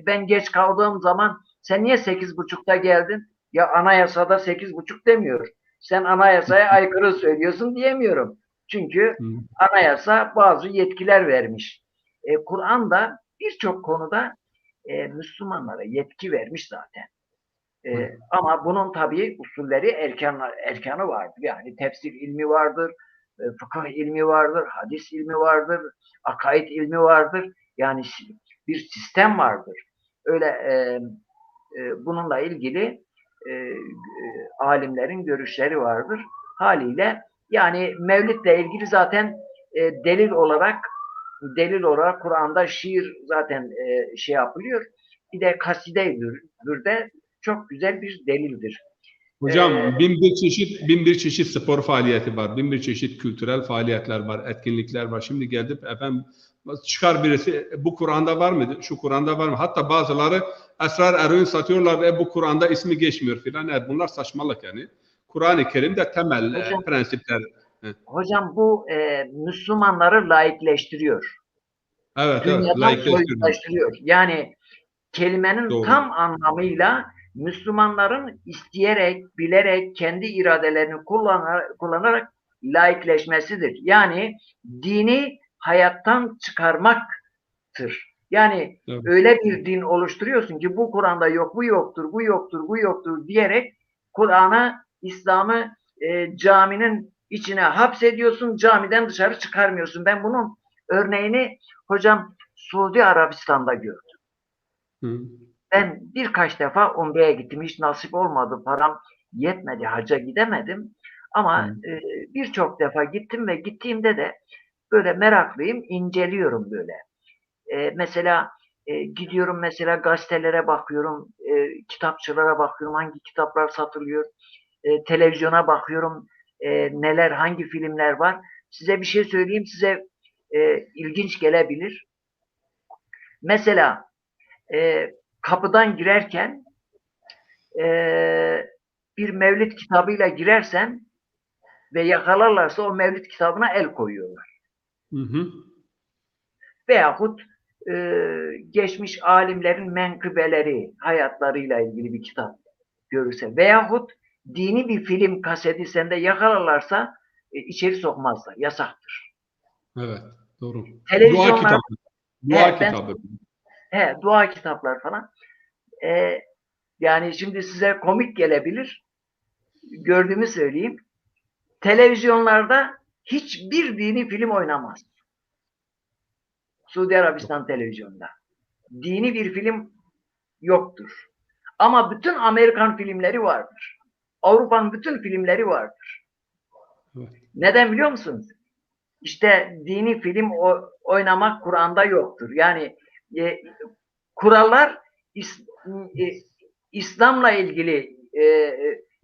ben geç kaldığım zaman sen niye 8.30'da geldin? Ya anayasada 8.30 demiyor. Sen anayasaya aykırı söylüyorsun diyemiyorum. Çünkü anayasa bazı yetkiler vermiş. Kur'an da birçok konuda Müslümanlara yetki vermiş zaten. Ama bunun tabii usulleri, erkanı vardır. Yani tefsir ilmi vardır, fıkıh ilmi vardır, hadis ilmi vardır, akaid ilmi vardır. Yani bir sistem vardır. Öyle bununla ilgili alimlerin görüşleri vardır. Haliyle yani Mevlid'le ilgili zaten delil olarak Kur'an'da şiir zaten şey yapılıyor. Bir de kaside-i bürde çok güzel bir delildir. hocam bin bir çeşit spor faaliyeti var, bin bir çeşit kültürel faaliyetler var, etkinlikler var. Şimdi gelip efendim çıkar birisi bu Kur'an'da var mı? Şu Kur'an'da var mı? Hatta bazıları esrar eroin satıyorlar ve bu Kur'an'da ismi geçmiyor filan. Evet, bunlar saçmalık yani. Kur'an-ı Kerim'de temel Hocam, prensipler. hocam bu Müslümanları laikleştiriyor. Evet, Dünyadan layıklaştırıyor. soyutlaştırıyor. Yani kelimenin Doğru. tam anlamıyla Müslümanların isteyerek, bilerek, kendi iradelerini kullanarak laikleşmesidir. Yani dini hayattan çıkarmaktır. Yani Evet. öyle bir din oluşturuyorsun ki bu Kur'an'da yok, bu yoktur, bu yoktur, bu yoktur diyerek Kur'an'ı, İslam'ı caminin içine hapsediyorsun, camiden dışarı çıkarmıyorsun. Ben bunun örneğini hocam Suudi Arabistan'da gördüm. Hı. Ben birkaç defa Umre'ye gittim. Hiç nasip olmadı. Param yetmedi. Hacca gidemedim. Ama birçok defa gittim ve gittiğimde de böyle meraklıyım. İnceliyorum böyle. Mesela gidiyorum mesela gazetelere bakıyorum. Kitapçılara bakıyorum. Hangi kitaplar satılıyor. Televizyona bakıyorum. Neler, hangi filmler var. Size bir şey söyleyeyim. Size ilginç gelebilir. Mesela kapıdan girerken bir mevlid kitabıyla girersen ve yakalarlarsa o mevlid kitabına el koyuyorlar. Hı hı. Veyahut geçmiş alimlerin menkıbeleri, hayatlarıyla ilgili bir kitap görürse veyahut dini bir film kaseti sende yakalarlarsa içeri sokmazlar. Yasaktır. Evet, doğru. Dua Televizyonlar, kitabı. Dua ben kitabı. dua kitaplar falan. Yani şimdi size komik gelebilir. Gördüğümü söyleyeyim. Televizyonlarda hiçbir dini film oynamaz. Suudi Arabistan televizyonunda. Dini bir film yoktur. Ama bütün Amerikan filmleri vardır. Avrupa'nın bütün filmleri vardır. Evet. Neden biliyor musunuz? İşte dini film oynamak Kur'an'da yoktur. Yani kurallar İslam'la ilgili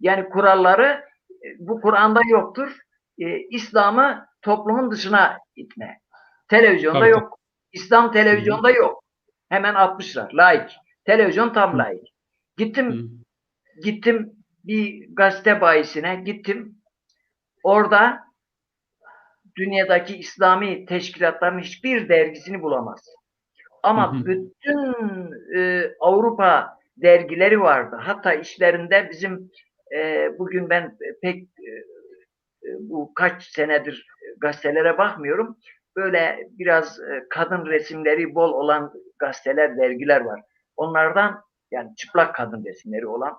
yani kuralları bu Kur'an'da yoktur. İslam'ı toplumun dışına itme. Televizyonda Tabii, tabii. yok. İslam televizyonda yok. Hemen atmışlar. Laik. Televizyon tam laik. Gittim bir gazete bayisine gittim. Orada dünyadaki İslami teşkilatların hiçbir dergisini bulamaz. Ama bütün Avrupa dergileri vardı. Hatta işlerinde bizim bugün ben pek bu kaç senedir gazetelere bakmıyorum. Böyle biraz kadın resimleri bol olan gazeteler, dergiler var. Onlardan yani çıplak kadın resimleri olan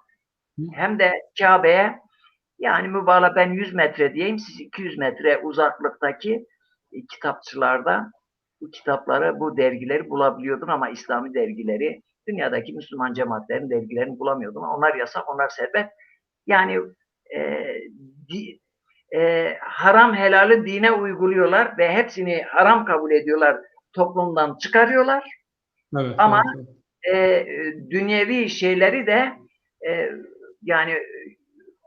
hem de Kabe'ye yani mübalağa ben 100 metre diyeyim siz 200 metre uzaklıktaki kitapçılarda bu kitapları, bu dergileri bulabiliyordun ama İslami dergileri, dünyadaki Müslüman cemaatlerin dergilerini bulamıyordun. Onlar yasak, onlar serbest. Yani e, haram helali dine uyguluyorlar ve hepsini haram kabul ediyorlar, toplumdan çıkarıyorlar. Evet, Ama evet, evet. dünyevi şeyleri de yani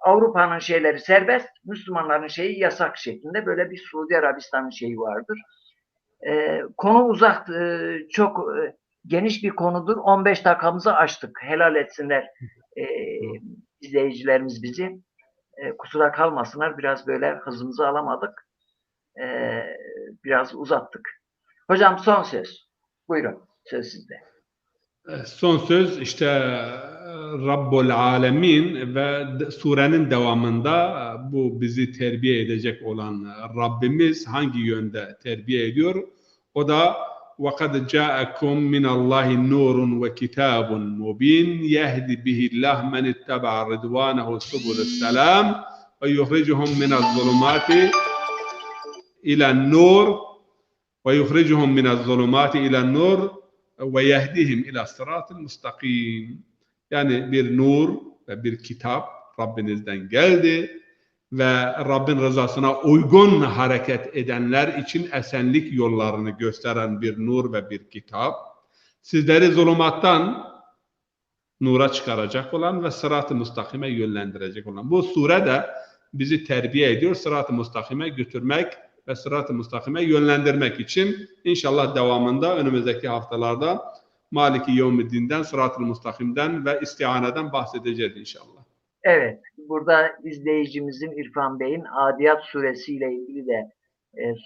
Avrupa'nın şeyleri serbest, Müslümanların şeyi yasak şeklinde böyle bir Suudi Arabistan'ın şeyi vardır. Konu uzak, çok geniş bir konudur. 15 dakikamızı aştık. Helal etsinler izleyicilerimiz bizi. Kusura kalmasınlar. Biraz böyle hızımızı alamadık. Biraz uzattık. Hocam son söz. Buyurun. Söz sizde. Son söz işte Rabbul Alemin ve surenin devamında bu bizi terbiye edecek olan Rabbimiz hangi yönde terbiye ediyor? O da وَقَدْ جَاءَكُمْ مِنَ اللّٰهِ نُورٌ وَكِتَابٌ مُبِينٌ يَهْدِ بِهِ اللّٰهُ مَنِ اتَّبَعَ رِضْوَانَهُ سُبُلَ السَّلَامِ وَيُخْرِجُهُمْ مِنَ الظُّلُمَاتِ إِلَى النُّورِ وَيُخْرِجُهُمْ مِنَ الظُّلُمَاتِ إِلَى النُّورِ وَيَهْدِهِمْ إِلَى الصِّرَاطِ الْمُسْتَقِيمِ. Yani bir nur ve bir kitap Rabbinizden geldi ve Rabbin rızasına uygun hareket edenler için esenlik yollarını gösteren bir nur ve bir kitap. Sizleri zulümattan nura çıkaracak olan ve sırat-ı müstakime yönlendirecek olan. Bu sure de bizi terbiye ediyor, sırat-ı müstakime götürmek ve sırat-ı müstakime yönlendirmek için inşallah devamında önümüzdeki haftalarda Maliki Yevmiddin'den, sırat-ı müstakimden ve istianeden bahsedeceğiz inşallah. Evet, burada izleyicimizin İrfan Bey'in Adiyat suresiyle ilgili de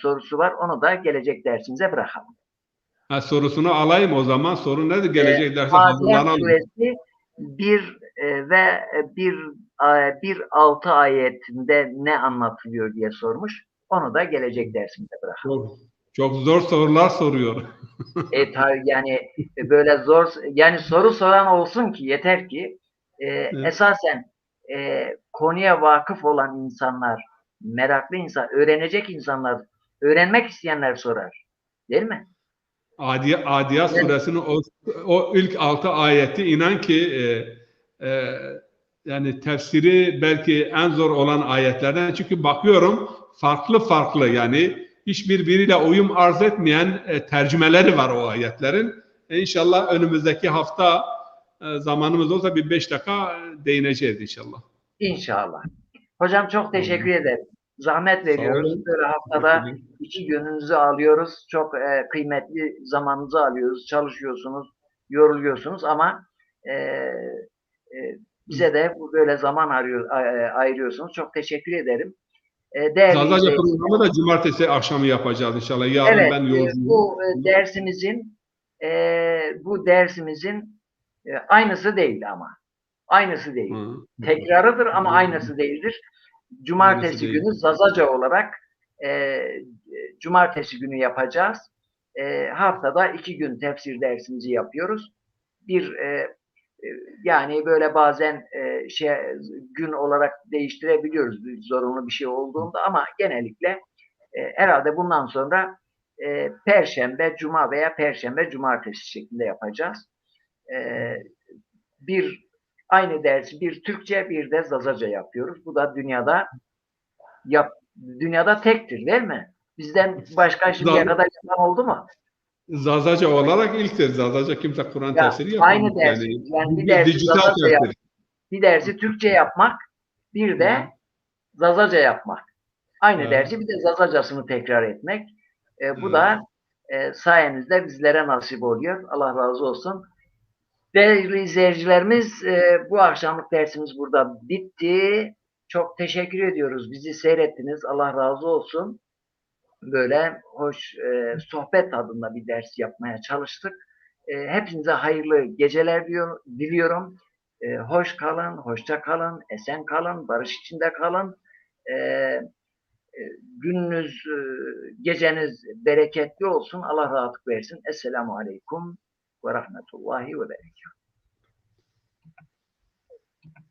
sorusu var. Onu da gelecek dersimize bırakalım. Sorusunu alayım o zaman. Soru nedir? Gelecek derse Adiyat hazırlanalım. suresi 1 ve 1-6 ayetinde ne anlatılıyor diye sormuş. Onu da gelecek dersimize bırakalım. Çok zor sorular soruyor. Tabii yani böyle zor, yani soru soran olsun ki yeter ki esasen konuya vakıf olan insanlar, meraklı insan, öğrenecek insanlar, öğrenmek isteyenler sorar. Değil mi? Adiyat suresinin o ilk 6 ayeti inan ki yani tefsiri belki en zor olan ayetlerden. Çünkü bakıyorum farklı yani hiçbirbiriyle uyum arz etmeyen tercümeleri var o ayetlerin. İnşallah önümüzdeki hafta zamanımız olsa bir 5 dakika değineceğiz inşallah. İnşallah. Hocam çok teşekkür ederim. Zahmet veriyoruz. Böyle haftada 2 gününüzü alıyoruz. Çok kıymetli zamanınızı alıyoruz. Çalışıyorsunuz, yoruluyorsunuz ama bize de böyle zaman ayırıyorsunuz. Çok teşekkür ederim. Zazaca programı da cumartesi akşamı yapacağız inşallah. Yarın evet, ben yolcuyum. Bu dersimizin aynısı değil ama. Aynısı değil. Tekrarıdır ama aynısı değildir. Cumartesi günü Zazaca olarak cumartesi günü yapacağız. Haftada 2 gün tefsir dersimizi yapıyoruz. Yani böyle bazen gün olarak değiştirebiliyoruz zorunlu bir şey olduğunda ama genellikle herhalde bundan sonra Perşembe, Cuma veya Perşembe, Cumartesi şeklinde yapacağız. Aynı dersi bir Türkçe bir de Zazaca yapıyoruz. Bu da dünyada tektir değil mi? Bizden başka şimdiye kadar yapan oldu mu? Zazaca olarak ilktir. Zazaca kimse Kur'an tefsiri yapamaz. Aynı ders. Yani bir dersi Türkçe yapmak, bir de Zazaca yapmak. Aynı dersi bir de Zazacasını tekrar etmek. Bu da sayenizde bizlere nasip oluyor. Allah razı olsun. Değerli izleyicilerimiz, bu akşamlık dersimiz burada bitti. Çok teşekkür ediyoruz. Bizi seyrettiniz. Allah razı olsun. Böyle hoş sohbet tadında bir ders yapmaya çalıştık. Hepinize hayırlı geceler diliyorum. Hoş kalın, hoşça kalın, esen kalın, barış içinde kalın. Gününüz, geceniz bereketli olsun. Allah rahatlık versin. Esselamu Aleyküm ve Rahmetullahi ve Berekatuhu.